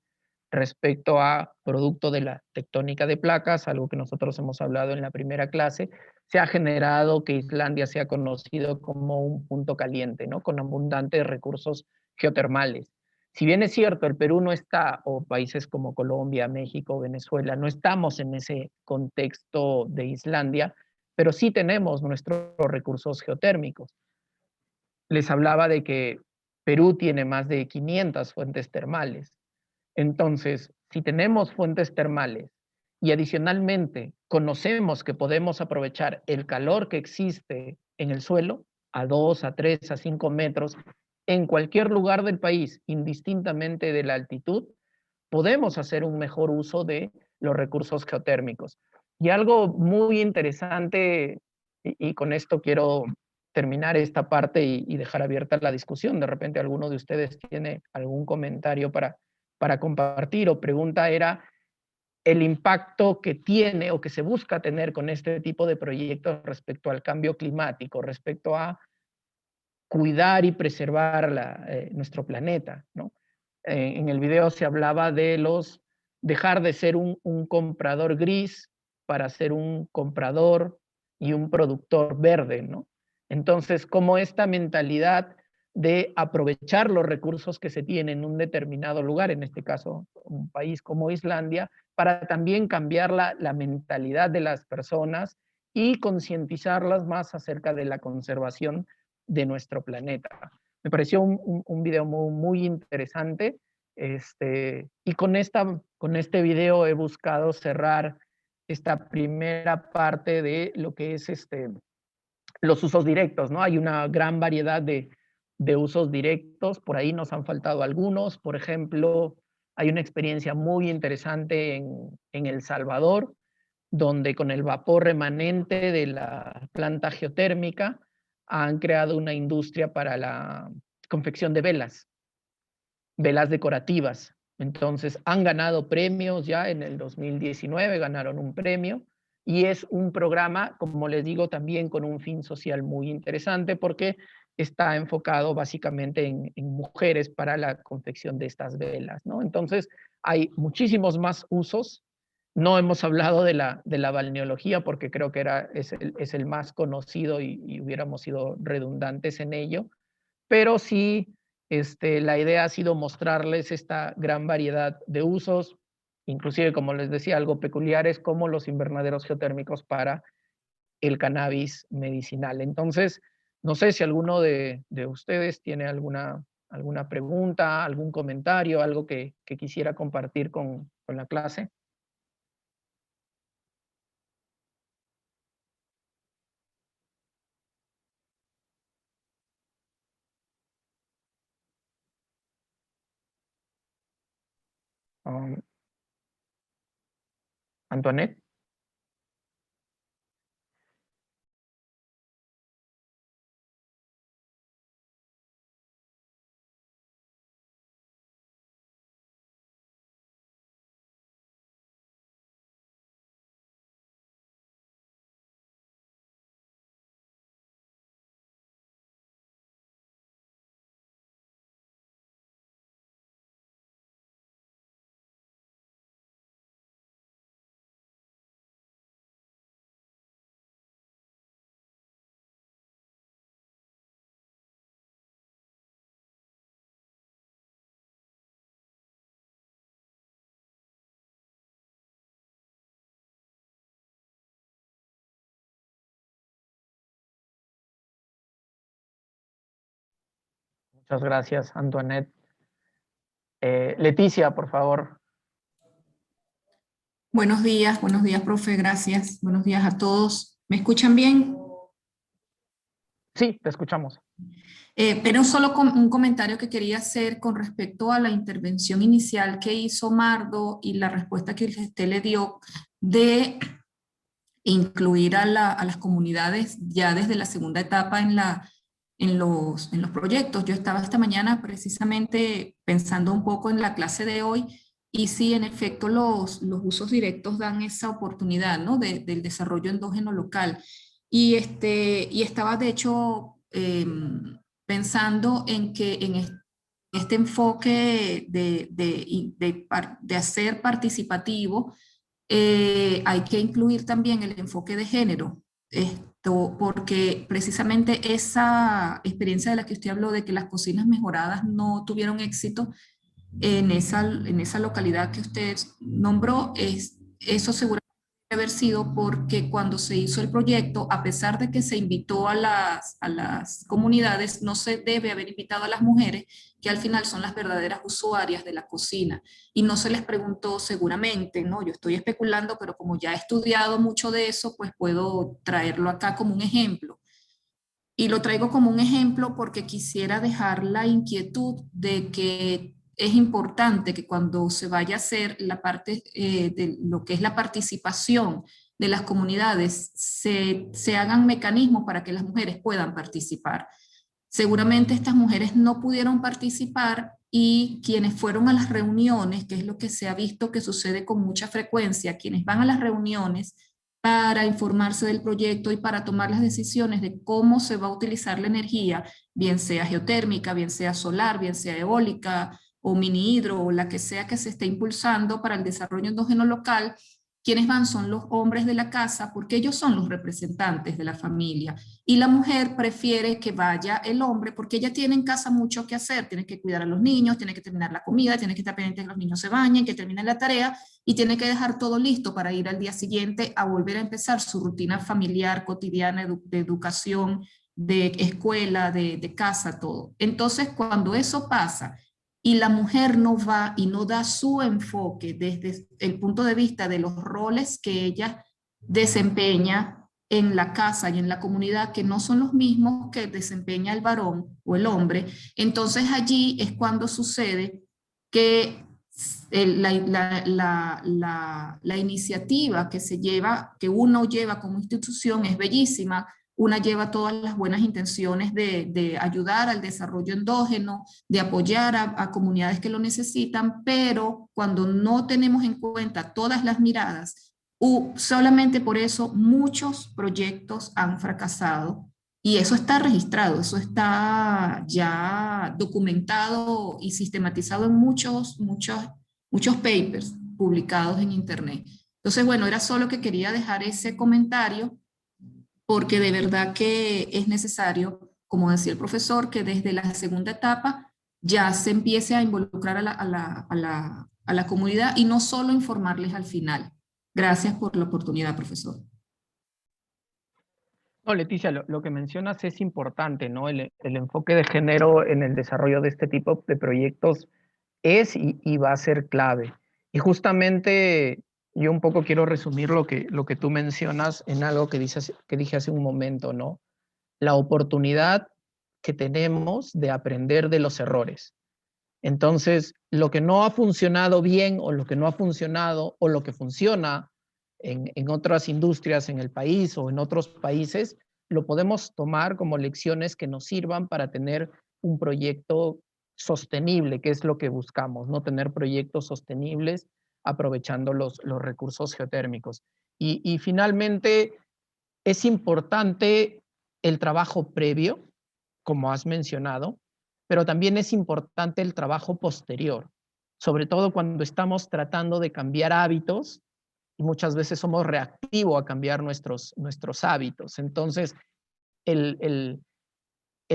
respecto a producto de la tectónica de placas, algo que nosotros hemos hablado en la primera clase. Se ha generado que Islandia sea conocido como un punto caliente, ¿no? Con abundantes recursos geotermales. Si bien es cierto, el Perú no está, o países como Colombia, México, Venezuela, no estamos en ese contexto de Islandia, pero sí tenemos nuestros recursos geotérmicos. Les hablaba de que Perú tiene más de 500 fuentes termales. Entonces, si tenemos fuentes termales y adicionalmente conocemos que podemos aprovechar el calor que existe en el suelo, a 2, a 3, a 5 metros, en cualquier lugar del país, indistintamente de la altitud, podemos hacer un mejor uso de los recursos geotérmicos. Y algo muy interesante, y con esto quiero terminar esta parte y dejar abierta la discusión. De repente alguno de ustedes tiene algún comentario para compartir o pregunta, era el impacto que tiene o que se busca tener con este tipo de proyectos respecto al cambio climático, respecto a cuidar y preservar nuestro planeta, ¿no? En el video se hablaba de dejar de ser un comprador gris para ser un comprador y un productor verde, ¿no? Entonces, como esta mentalidad de aprovechar los recursos que se tienen en un determinado lugar, en este caso un país como Islandia, para también cambiar la mentalidad de las personas y concientizarlas más acerca de la conservación de nuestro planeta. Me pareció un video muy interesante, y con este video he buscado cerrar esta primera parte de lo que es los usos directos, ¿no? Hay una gran variedad de usos directos, por ahí nos han faltado algunos. Por ejemplo, hay una experiencia muy interesante en El Salvador, donde con el vapor remanente de la planta geotérmica han creado una industria para la confección de velas decorativas. Entonces han ganado premios ya en el 2019, ganaron un premio, y es un programa, como les digo, también con un fin social muy interesante porque está enfocado básicamente en mujeres para la confección de estas velas, ¿no? Entonces hay muchísimos más usos. No hemos hablado de la balneología porque creo que es el más conocido y hubiéramos sido redundantes en ello, pero sí la idea ha sido mostrarles esta gran variedad de usos, inclusive, como les decía, algo peculiares como los invernaderos geotérmicos para el cannabis medicinal. Entonces, no sé si alguno de ustedes tiene alguna pregunta, algún comentario, algo que quisiera compartir con la clase. Antoinette. Muchas gracias, Antoinette. Leticia, por favor. Buenos días, profe, gracias. Buenos días a todos. ¿Me escuchan bien? Sí, te escuchamos. Pero solo un comentario que quería hacer con respecto a la intervención inicial que hizo Mardo y la respuesta que usted le dio de incluir a las comunidades ya desde la segunda etapa en los proyectos. Yo estaba esta mañana precisamente pensando un poco en la clase de hoy y sí, en efecto, los usos directos dan esa oportunidad, ¿no? del desarrollo endógeno local. Y estaba, de hecho, pensando en que en este enfoque de hacer participativo, hay que incluir también el enfoque de género. Porque precisamente esa experiencia de la que usted habló, de que las cocinas mejoradas no tuvieron éxito en esa localidad que usted nombró, eso seguramente debe haber sido porque cuando se hizo el proyecto, a pesar de que se invitó a las comunidades, no se debe haber invitado a las mujeres, que al final son las verdaderas usuarias de la cocina, y no se les preguntó seguramente, ¿no? Yo estoy especulando, pero como ya he estudiado mucho de eso, pues puedo traerlo acá como un ejemplo. Y lo traigo como un ejemplo porque quisiera dejar la inquietud de que es importante que cuando se vaya a hacer la parte de lo que es la participación de las comunidades, se hagan mecanismos para que las mujeres puedan participar. Seguramente estas mujeres no pudieron participar y quienes fueron a las reuniones, que es lo que se ha visto que sucede con mucha frecuencia, quienes van a las reuniones para informarse del proyecto y para tomar las decisiones de cómo se va a utilizar la energía, bien sea geotérmica, bien sea solar, bien sea eólica o mini hidro o la que sea que se esté impulsando para el desarrollo endógeno local, quienes van son los hombres de la casa porque ellos son los representantes de la familia y la mujer prefiere que vaya el hombre porque ella tiene en casa mucho que hacer, tiene que cuidar a los niños, tiene que terminar la comida, tiene que estar pendiente de que los niños se bañen, que terminen la tarea y tiene que dejar todo listo para ir al día siguiente a volver a empezar su rutina familiar, cotidiana, de educación, de escuela, de casa, todo. Entonces, cuando eso pasa y la mujer no va y no da su enfoque desde el punto de vista de los roles que ella desempeña en la casa y en la comunidad, que no son los mismos que desempeña el varón o el hombre, entonces allí es cuando sucede que la iniciativa que uno lleva como institución es bellísima. Una lleva todas las buenas intenciones de ayudar al desarrollo endógeno, de apoyar a comunidades que lo necesitan, pero cuando no tenemos en cuenta todas las miradas, solamente por eso muchos proyectos han fracasado. Y eso está registrado, eso está ya documentado y sistematizado en muchos papers publicados en Internet. Entonces, bueno, era solo que quería dejar ese comentario porque de verdad que es necesario, como decía el profesor, que desde la segunda etapa ya se empiece a involucrar a la comunidad y no solo informarles al final. Gracias por la oportunidad, profesor. No, Leticia, lo que mencionas es importante, ¿no? El enfoque de género en el desarrollo de este tipo de proyectos es y va a ser clave. Y justamente yo un poco quiero resumir lo que tú mencionas en algo que dije hace un momento, ¿no? La oportunidad que tenemos de aprender de los errores. Entonces, lo que no ha funcionado bien o lo que no ha funcionado o lo que funciona en otras industrias en el país o en otros países, lo podemos tomar como lecciones que nos sirvan para tener un proyecto sostenible, que es lo que buscamos, ¿no? Tener proyectos sostenibles aprovechando los recursos geotérmicos. Y finalmente, es importante el trabajo previo, como has mencionado, pero también es importante el trabajo posterior, sobre todo cuando estamos tratando de cambiar hábitos y muchas veces somos reactivos a cambiar nuestros hábitos. Entonces, el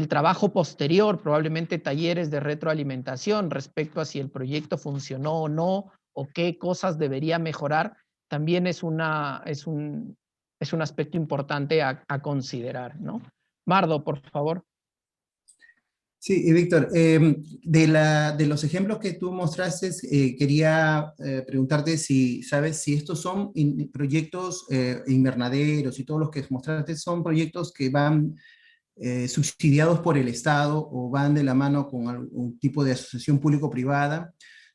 trabajo posterior, probablemente talleres de retroalimentación respecto a si el proyecto funcionó o no, o qué cosas debería mejorar, también es un aspecto importante a considerar, ¿no? Mardo, por favor. Sí, y Víctor, de los ejemplos que tú mostraste, quería preguntarte si sabes si estos son proyectos invernaderos y todos los que mostraste son proyectos que van subsidiados por el Estado o van de la mano con algún tipo de asociación público-privada.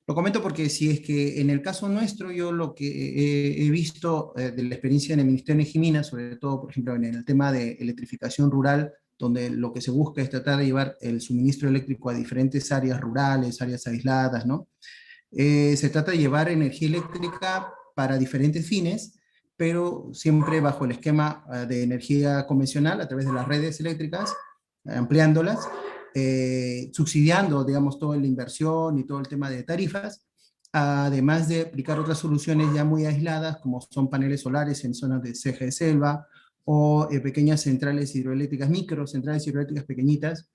Lo comento porque si es que en el caso nuestro, yo lo que he visto de la experiencia en el Ministerio de Energía y Minas, sobre todo, por ejemplo, en el tema de electrificación rural, donde lo que se busca es tratar de llevar el suministro eléctrico a diferentes áreas rurales, áreas aisladas, ¿no? Se trata de llevar energía eléctrica para diferentes fines, pero siempre bajo el esquema de energía convencional a través de las redes eléctricas, ampliándolas, subsidiando, digamos, toda la inversión y todo el tema de tarifas, además de aplicar otras soluciones ya muy aisladas, como son paneles solares en zonas de ceja de selva, o pequeñas centrales hidroeléctricas, microcentrales hidroeléctricas pequeñitas,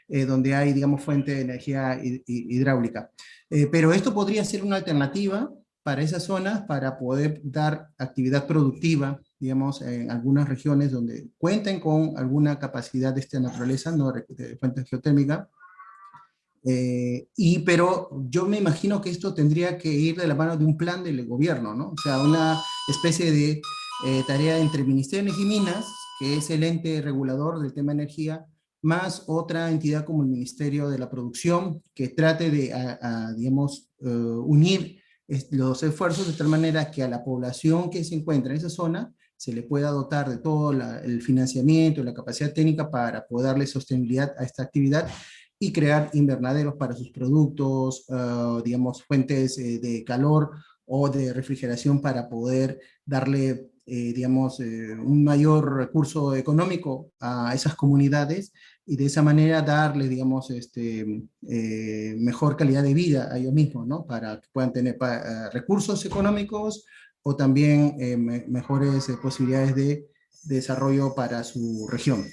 donde hay, digamos, fuente de energía hidráulica. Pero esto podría ser una alternativa para esas zonas, para poder dar actividad productiva, digamos, en algunas regiones donde cuenten con alguna capacidad de esta naturaleza, no de fuente geotérmica. Pero yo me imagino que esto tendría que ir de la mano de un plan del gobierno, ¿no? O sea, una especie de tarea entre el Ministerio de Energía y Minas, que es el ente regulador del tema de energía, más otra entidad como el Ministerio de la Producción, que trate de, digamos, unir los esfuerzos de tal manera que a la población que se encuentra en esa zona se le pueda dotar de todo el financiamiento, la capacidad técnica para poder darle sostenibilidad a esta actividad y crear invernaderos para sus productos, digamos, fuentes de calor o de refrigeración para poder darle, digamos, un mayor recurso económico a esas comunidades y de esa manera darles, digamos, mejor calidad de vida a ellos mismos, ¿no? Para que puedan tener recursos económicos o también mejores posibilidades de desarrollo para su región.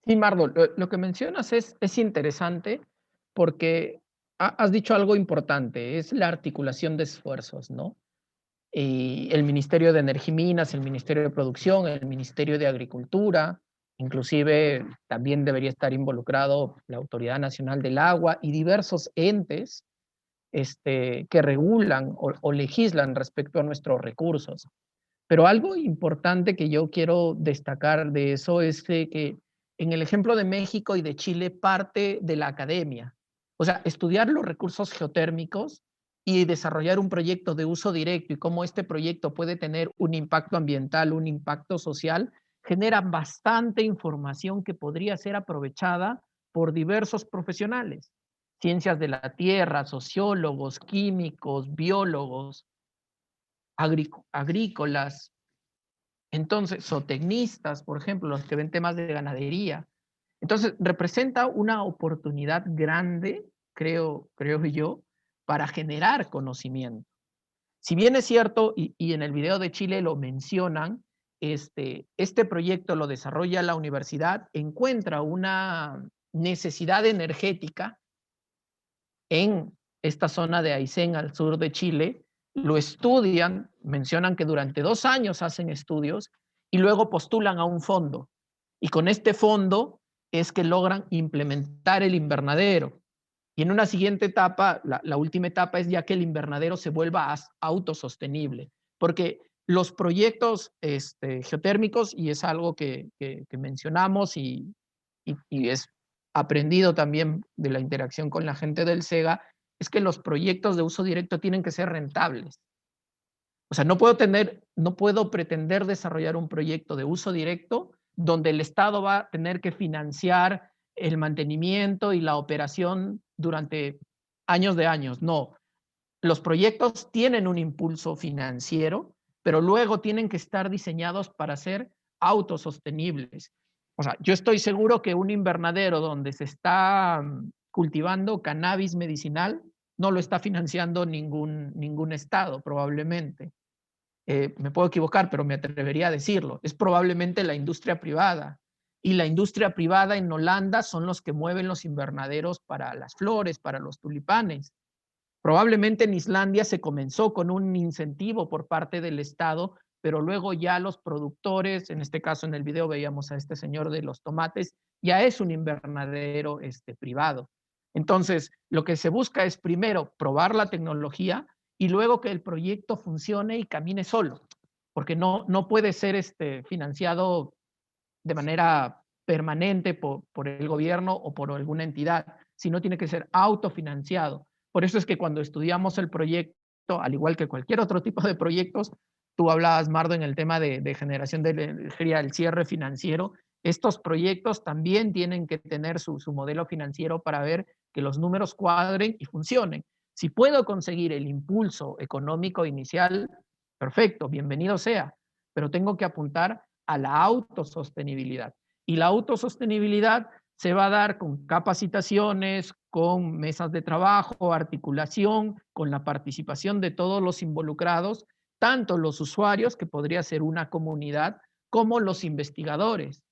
Sí, Mardo, lo que mencionas es interesante porque has dicho algo importante, es la articulación de esfuerzos, ¿no? Y el Ministerio de Energía y Minas, el Ministerio de Producción, el Ministerio de Agricultura, inclusive también debería estar involucrado la Autoridad Nacional del Agua y diversos entes que regulan o legislan respecto a nuestros recursos. Pero algo importante que yo quiero destacar de eso es que en el ejemplo de México y de Chile parte de la academia. O sea, estudiar los recursos geotérmicos y desarrollar un proyecto de uso directo y cómo este proyecto puede tener un impacto ambiental, un impacto social, genera bastante información que podría ser aprovechada por diversos profesionales. Ciencias de la tierra, sociólogos, químicos, biólogos, agrícolas, entonces, zootecnistas, por ejemplo, los que ven temas de ganadería. Entonces, representa una oportunidad grande, creo yo, para generar conocimiento. Si bien es cierto, y en el video de Chile lo mencionan, este proyecto lo desarrolla la universidad, encuentra una necesidad energética en esta zona de Aysén, al sur de Chile, lo estudian, mencionan que durante 2 años hacen estudios y luego postulan a un fondo. Y con este fondo es que logran implementar el invernadero. Y en una siguiente etapa, la última etapa es ya que el invernadero se vuelva autosostenible. Porque los proyectos geotérmicos, y es algo que mencionamos y es aprendido también de la interacción con la gente del SEGA, es que los proyectos de uso directo tienen que ser rentables. O sea, no puedo pretender desarrollar un proyecto de uso directo donde el Estado va a tener que financiar el mantenimiento y la operación durante años de años. No, los proyectos tienen un impulso financiero, pero luego tienen que estar diseñados para ser autosostenibles. O sea, yo estoy seguro que un invernadero donde se está cultivando cannabis medicinal no lo está financiando ningún estado, probablemente. Me puedo equivocar, pero me atrevería a decirlo. Es probablemente la industria privada. Y la industria privada en Holanda son los que mueven los invernaderos para las flores, para los tulipanes. Probablemente en Islandia se comenzó con un incentivo por parte del Estado, pero luego ya los productores, en este caso en el video veíamos a este señor de los tomates, ya es un invernadero privado. Entonces, lo que se busca es primero probar la tecnología y luego que el proyecto funcione y camine solo, porque no puede ser financiado de manera permanente por el gobierno o por alguna entidad, sino tiene que ser autofinanciado. Por eso es que cuando estudiamos el proyecto, al igual que cualquier otro tipo de proyectos, tú hablabas, Mardo, en el tema de generación de energía, el cierre financiero, estos proyectos también tienen que tener su modelo financiero para ver que los números cuadren y funcionen. Si puedo conseguir el impulso económico inicial, perfecto, bienvenido sea, pero tengo que apuntar a la autosostenibilidad. Y la autosostenibilidad se va a dar con capacitaciones, con mesas de trabajo, articulación, con la participación de todos los involucrados, tanto los usuarios, que podría ser una comunidad, como los investigadores,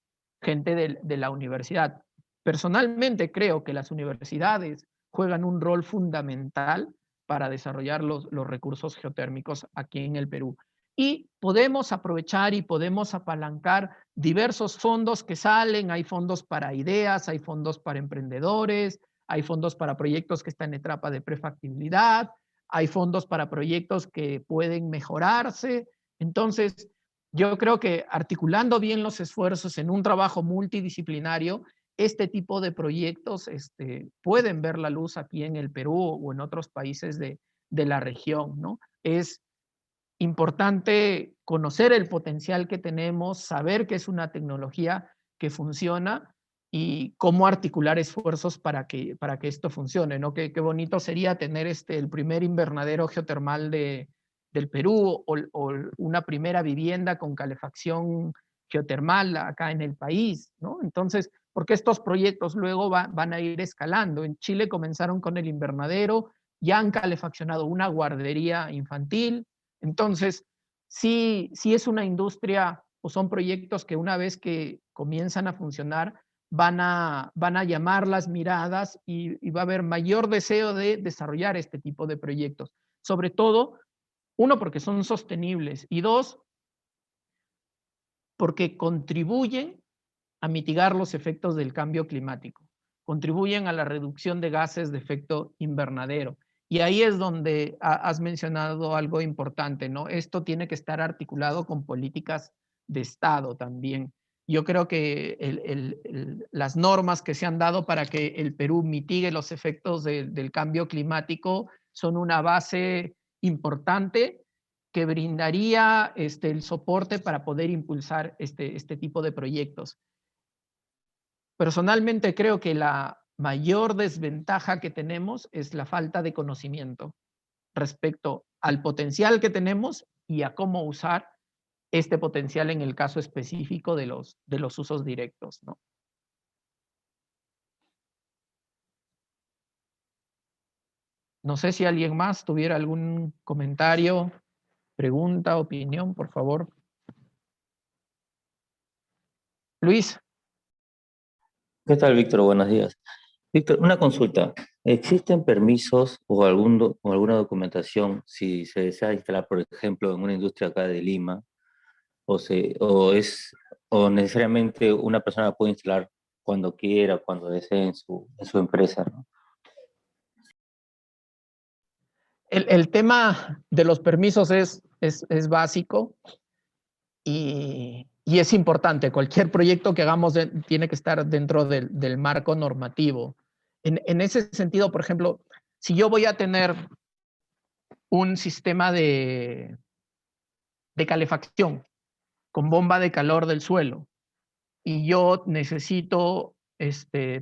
gente de la universidad. Personalmente creo que las universidades juegan un rol fundamental para desarrollar los recursos geotérmicos aquí en el Perú. Y podemos aprovechar y podemos apalancar diversos fondos que salen. Hay fondos para ideas, hay fondos para emprendedores, hay fondos para proyectos que están en etapa de prefactibilidad, hay fondos para proyectos que pueden mejorarse. Entonces, yo creo que articulando bien los esfuerzos en un trabajo multidisciplinario, este tipo de proyectos pueden ver la luz aquí en el Perú o en otros países de la región, ¿no? Es importante conocer el potencial que tenemos, saber que es una tecnología que funciona y cómo articular esfuerzos para que esto funcione, ¿no? Qué bonito sería tener el primer invernadero geotermal del Perú o una primera vivienda con calefacción geotermal acá en el país, ¿no? Entonces, porque estos proyectos luego van a ir escalando. En Chile comenzaron con el invernadero, ya han calefaccionado una guardería infantil. Entonces, sí es una industria o son proyectos que una vez que comienzan a funcionar van a llamar las miradas y va a haber mayor deseo de desarrollar este tipo de proyectos. Sobre todo, uno, porque son sostenibles y dos, porque contribuyen a mitigar los efectos del cambio climático, contribuyen a la reducción de gases de efecto invernadero. Y ahí es donde has mencionado algo importante, ¿no? Esto tiene que estar articulado con políticas de Estado también. Yo creo que las normas que se han dado para que el Perú mitigue los efectos del cambio climático son una base importante que brindaría el soporte para poder impulsar este tipo de proyectos. Personalmente creo que la mayor desventaja que tenemos es la falta de conocimiento respecto al potencial que tenemos y a cómo usar este potencial en el caso específico de los usos directos, ¿no? No sé si alguien más tuviera algún comentario, pregunta, opinión, por favor. Luis. ¿Qué tal, Víctor? Buenos días. Víctor, una consulta. ¿Existen permisos o alguna documentación si se desea instalar, por ejemplo, en una industria acá de Lima? ¿O necesariamente una persona puede instalar cuando quiera, cuando desee en su empresa, ¿no? El tema de los permisos es básico y es importante. Cualquier proyecto que hagamos tiene que estar dentro del marco normativo. En ese sentido, por ejemplo, si yo voy a tener un sistema de calefacción con bomba de calor del suelo y yo necesito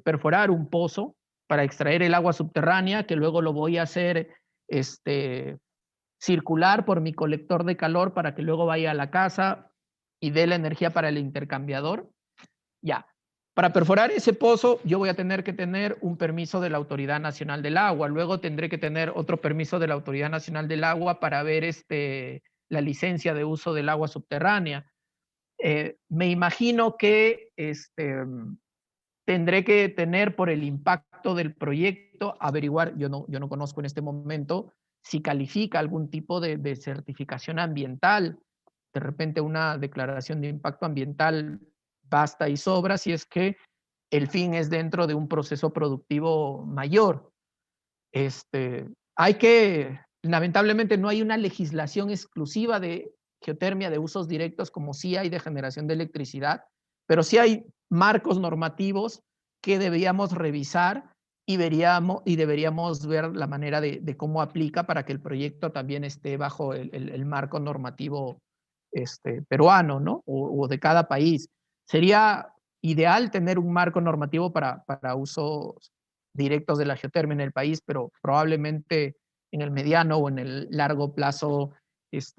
perforar un pozo para extraer el agua subterránea, que luego lo voy a hacer circular por mi colector de calor para que luego vaya a la casa y dé la energía para el intercambiador. Ya. Para perforar ese pozo, yo voy a tener que tener un permiso de la Autoridad Nacional del Agua. Luego tendré que tener otro permiso de la Autoridad Nacional del Agua para ver la licencia de uso del agua subterránea. Me imagino que tendré que tener, por el impacto del proyecto, averiguar, yo no conozco en este momento, si califica algún tipo de certificación ambiental. De repente una declaración de impacto ambiental basta y sobra si es que el fin es dentro de un proceso productivo mayor. Lamentablemente no hay una legislación exclusiva de geotermia de usos directos como sí hay de generación de electricidad, pero sí hay marcos normativos que deberíamos revisar y deberíamos ver la manera de cómo aplica para que el proyecto también esté bajo el marco normativo peruano, ¿no? O de cada país. Sería ideal tener un marco normativo para usos directos de la geotermia en el país, pero probablemente en el mediano o en el largo plazo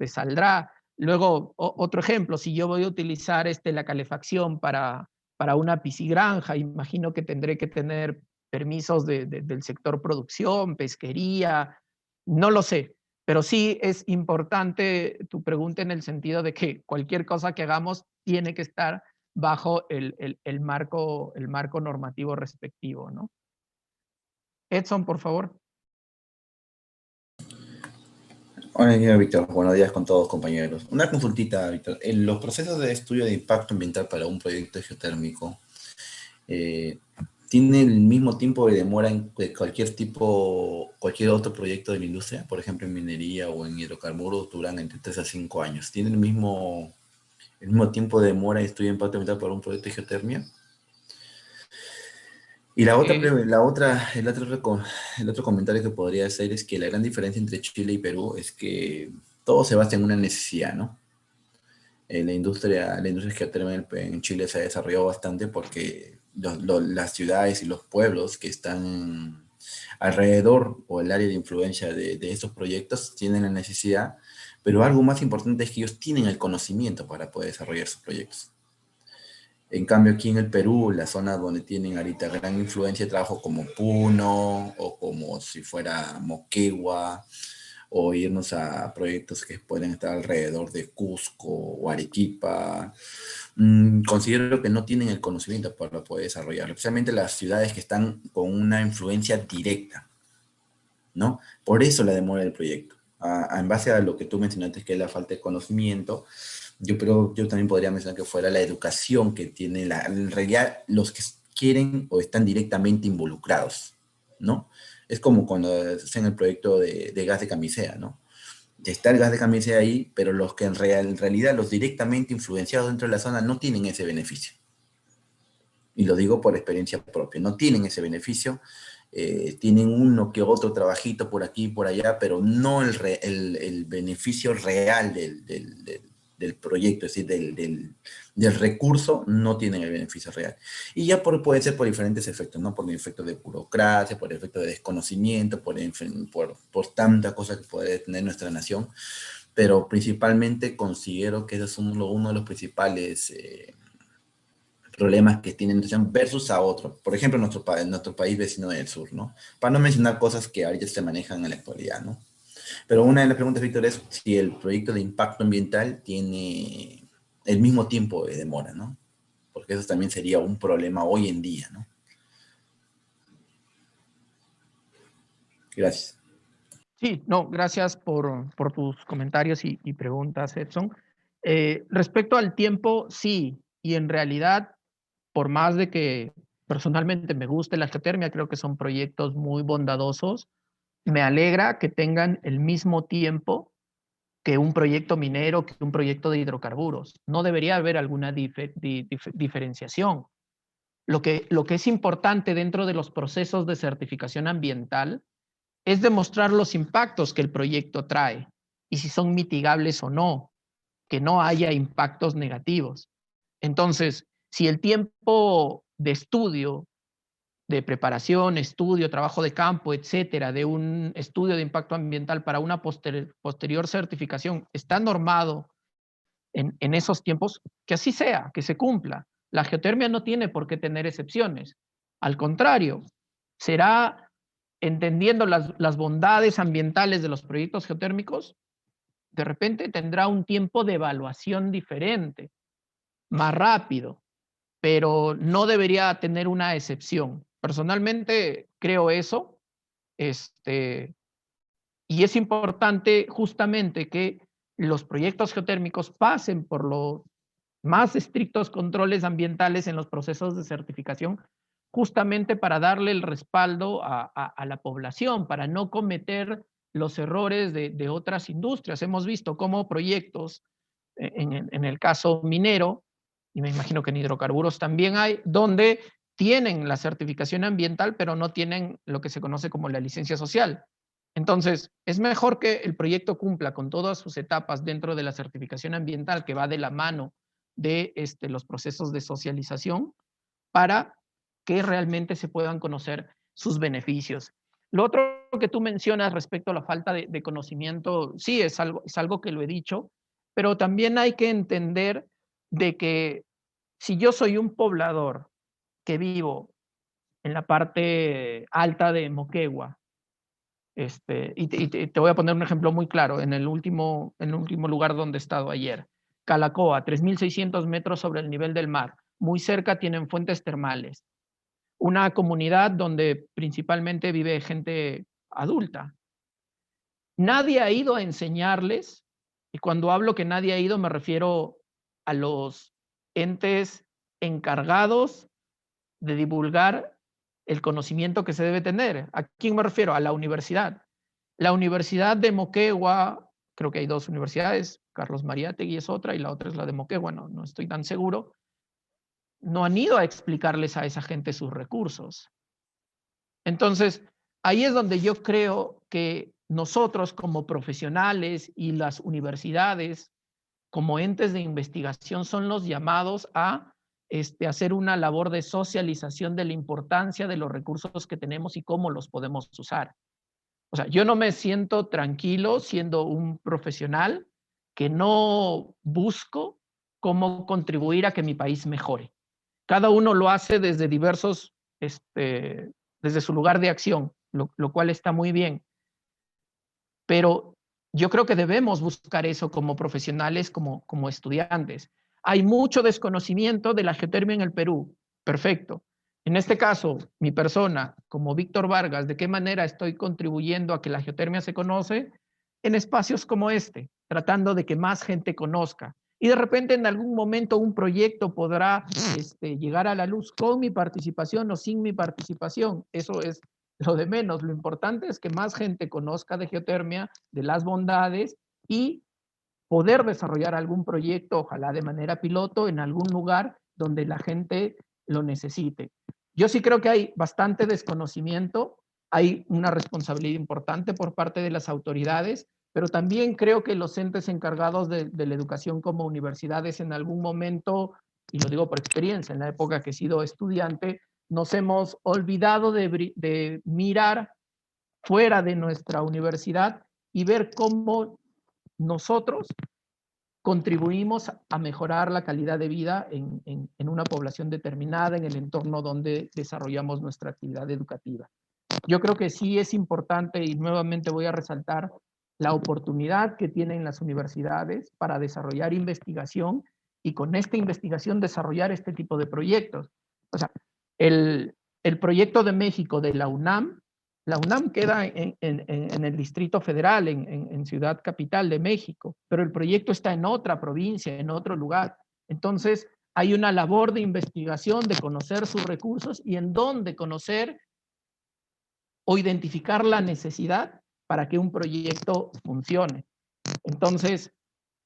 saldrá. Luego, otro ejemplo, si yo voy a utilizar la calefacción para una piscigranja, imagino que tendré que tener permisos del sector producción, pesquería, no lo sé. Pero sí es importante tu pregunta en el sentido de que cualquier cosa que hagamos tiene que estar bajo el marco normativo respectivo, ¿no? Edson, por favor. Hola, Víctor. Buenos días con todos, compañeros. Una consultita, Víctor. En los procesos de estudio de impacto ambiental para un proyecto geotérmico, ¿tiene el mismo tiempo de demora que cualquier otro proyecto de la industria? Por ejemplo, en minería o en hidrocarburos duran entre 3 a 5 años. ¿Tiene el mismo tiempo de demora de estudio de impacto ambiental para un proyecto de geotermia? Y el otro comentario que podría hacer es que la gran diferencia entre Chile y Perú es que todo se basa en una necesidad, ¿no? La industria geotérmica en Chile se ha desarrollado bastante porque las ciudades y los pueblos que están alrededor o el área de influencia de estos proyectos tienen la necesidad, pero algo más importante es que ellos tienen el conocimiento para poder desarrollar sus proyectos. En cambio, aquí en el Perú, la zona donde tienen ahorita gran influencia de trabajo como Puno o como si fuera Moquegua, o irnos a proyectos que pueden estar alrededor de Cusco o Arequipa, considero que no tienen el conocimiento para poder desarrollarlo, especialmente las ciudades que están con una influencia directa, ¿no? Por eso la demora del proyecto. En base a lo que tú mencionaste, que es la falta de conocimiento, yo también podría mencionar que fuera la educación que tiene en realidad los que quieren o están directamente involucrados, ¿no? Es como cuando hacen el proyecto de gas de camisea, ¿no? Está el gas de camisea ahí, pero los que en realidad los directamente influenciados dentro de la zona no tienen ese beneficio. Y lo digo por experiencia propia. No tienen ese beneficio, tienen uno que otro trabajito por aquí y por allá, pero no el beneficio real del proyecto, es decir, del recurso, no tienen el beneficio real. Y ya puede ser por diferentes efectos, ¿no? Por el efecto de burocracia, por el efecto de desconocimiento, por tantas cosas que puede tener nuestra nación, pero principalmente considero que ese es uno de los principales problemas que tiene nuestra nación versus a otro. Por ejemplo, nuestro país vecino del sur, ¿no? Para no mencionar cosas que ahorita se manejan en la actualidad, ¿no? Pero una de las preguntas, Víctor, es si el proyecto de impacto ambiental tiene el mismo tiempo de demora, ¿no? Porque eso también sería un problema hoy en día, ¿no? Gracias. Sí, no, gracias por tus comentarios y preguntas, Edson. Respecto al tiempo, sí, y en realidad, por más de que personalmente me guste la geotermia, creo que son proyectos muy bondadosos, me alegra que tengan el mismo tiempo que un proyecto minero, que un proyecto de hidrocarburos. No debería haber alguna diferenciación. Lo que es importante dentro de los procesos de certificación ambiental es demostrar los impactos que el proyecto trae y si son mitigables o no, que no haya impactos negativos. Entonces, si el tiempo de estudio, de preparación, estudio, trabajo de campo, etcétera, de un estudio de impacto ambiental para una posterior certificación está normado en esos tiempos, que así sea, que se cumpla. La geotermia no tiene por qué tener excepciones. Al contrario, será entendiendo las bondades ambientales de los proyectos geotérmicos, de repente tendrá un tiempo de evaluación diferente, más rápido, pero no debería tener una excepción. Personalmente creo eso, y es importante justamente que los proyectos geotérmicos pasen por los más estrictos controles ambientales en los procesos de certificación, justamente para darle el respaldo a la población, para no cometer los errores de otras industrias. Hemos visto cómo proyectos, en el caso minero, y me imagino que en hidrocarburos también hay, donde tienen la certificación ambiental, pero no tienen lo que se conoce como la licencia social. Entonces, es mejor que el proyecto cumpla con todas sus etapas dentro de la certificación ambiental, que va de la mano de los procesos de socialización, para que realmente se puedan conocer sus beneficios. Lo otro que tú mencionas respecto a la falta de conocimiento, sí, es algo que lo he dicho, pero también hay que entender de que si yo soy un poblador que vivo en la parte alta de Moquegua, y te voy a poner un ejemplo muy claro, en el último lugar donde he estado ayer, Calacoa, 3.600 metros sobre el nivel del mar, muy cerca tienen fuentes termales, una comunidad donde principalmente vive gente adulta. Nadie ha ido a enseñarles, y cuando hablo que nadie ha ido me refiero a los entes encargados de divulgar el conocimiento que se debe tener. ¿A quién me refiero? A la universidad. La Universidad de Moquegua, creo que hay dos universidades, Carlos Mariátegui es otra y la otra es la de Moquegua, no estoy tan seguro. No han ido a explicarles a esa gente sus recursos. Entonces, ahí es donde yo creo que nosotros como profesionales y las universidades como entes de investigación son los llamados a hacer una labor de socialización de la importancia de los recursos que tenemos y cómo los podemos usar. O sea, yo no me siento tranquilo siendo un profesional que no busco cómo contribuir a que mi país mejore. Cada uno lo hace desde diversos, desde su lugar de acción, lo cual está muy bien. Pero yo creo que debemos buscar eso como profesionales, como estudiantes. Hay mucho desconocimiento de la geotermia en el Perú. Perfecto. En este caso, mi persona, como Víctor Vargas, ¿de qué manera estoy contribuyendo a que la geotermia se conoce? En espacios como este, tratando de que más gente conozca. Y de repente en algún momento un proyecto podrá llegar a la luz con mi participación o sin mi participación. Eso es lo de menos. Lo importante es que más gente conozca de geotermia, de las bondades, y poder desarrollar algún proyecto, ojalá de manera piloto, en algún lugar donde la gente lo necesite. Yo sí creo que hay bastante desconocimiento, hay una responsabilidad importante por parte de las autoridades, pero también creo que los entes encargados de la educación como universidades en algún momento, y lo digo por experiencia, en la época que he sido estudiante, nos hemos olvidado de mirar fuera de nuestra universidad y ver cómo nosotros contribuimos a mejorar la calidad de vida en una población determinada, en el entorno donde desarrollamos nuestra actividad educativa. Yo creo que sí es importante, y nuevamente voy a resaltar la oportunidad que tienen las universidades para desarrollar investigación y con esta investigación desarrollar este tipo de proyectos. O sea, el proyecto de México de la UNAM queda en el Distrito Federal, en Ciudad Capital de México, pero el proyecto está en otra provincia, en otro lugar. Entonces, hay una labor de investigación, de conocer sus recursos y en dónde conocer o identificar la necesidad para que un proyecto funcione. Entonces,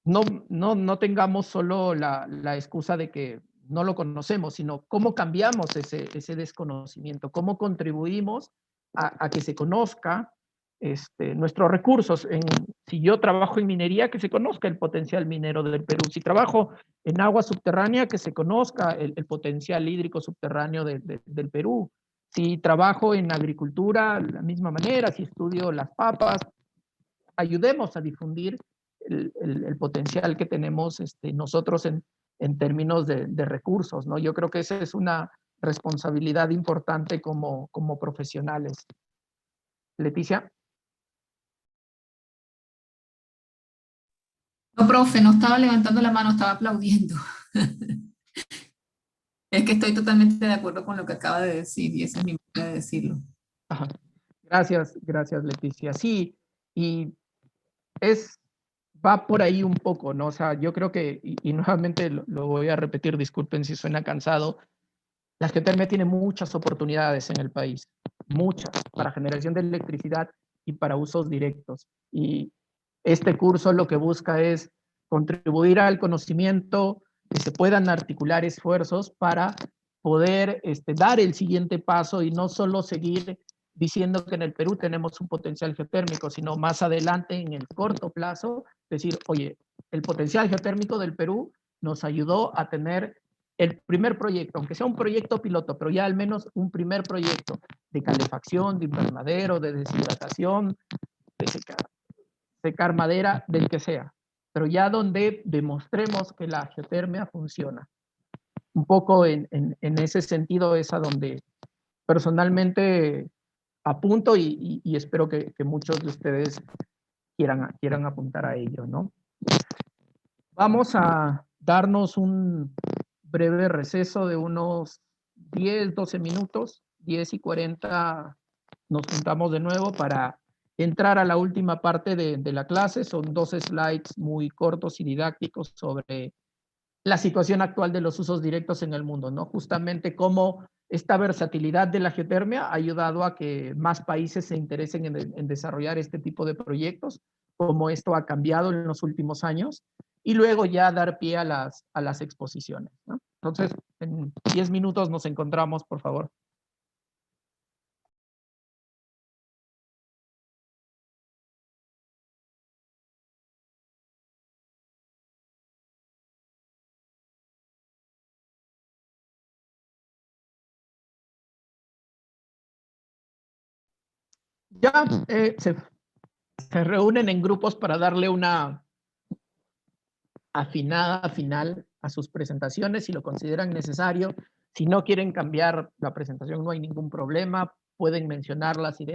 no tengamos solo la excusa de que no lo conocemos, sino cómo cambiamos ese desconocimiento, cómo contribuimos a que se conozca nuestros recursos. Si yo trabajo en minería, que se conozca el potencial minero del Perú. Si trabajo en agua subterránea, que se conozca el potencial hídrico subterráneo del Perú. Si trabajo en agricultura, de la misma manera, si estudio las papas, ayudemos a difundir el potencial que tenemos nosotros en términos de recursos, ¿no? Yo creo que esa es una responsabilidad importante como profesionales. Leticia. No, profe, no estaba levantando la mano, estaba aplaudiendo. Es que estoy totalmente de acuerdo con lo que acaba de decir y esa es mi manera de decirlo. Ajá. Gracias, Leticia. Sí, y va por ahí un poco, ¿no? O sea, yo creo que, y nuevamente lo voy a repetir, disculpen si suena cansado, la geotermia tiene muchas oportunidades en el país, muchas, para generación de electricidad y para usos directos. Y este curso lo que busca es contribuir al conocimiento, que se puedan articular esfuerzos para poder dar el siguiente paso y no solo seguir diciendo que en el Perú tenemos un potencial geotérmico, sino más adelante en el corto plazo, decir, oye, el potencial geotérmico del Perú nos ayudó a tener el primer proyecto, aunque sea un proyecto piloto, pero ya al menos un primer proyecto de calefacción, de invernadero, de deshidratación, de secar madera, del que sea, pero ya donde demostremos que la geotermia funciona. Un poco en ese sentido es a donde personalmente apunto y espero que muchos de ustedes quieran apuntar a ello, ¿no? Vamos a darnos un breve receso de unos 10, 12 minutos, 10 y 40 nos juntamos de nuevo para entrar a la última parte de la clase. Son 2 slides muy cortos y didácticos sobre la situación actual de los usos directos en el mundo, ¿no? Justamente cómo esta versatilidad de la geotermia ha ayudado a que más países se interesen en desarrollar este tipo de proyectos, cómo esto ha cambiado en los últimos años, y luego ya dar pie a las exposiciones, ¿no? Entonces, en 10 minutos nos encontramos, por favor. Ya se reúnen en grupos para darle una afinada final a sus presentaciones si lo consideran necesario. Si no quieren cambiar la presentación, no hay ningún problema. Pueden mencionar las ideas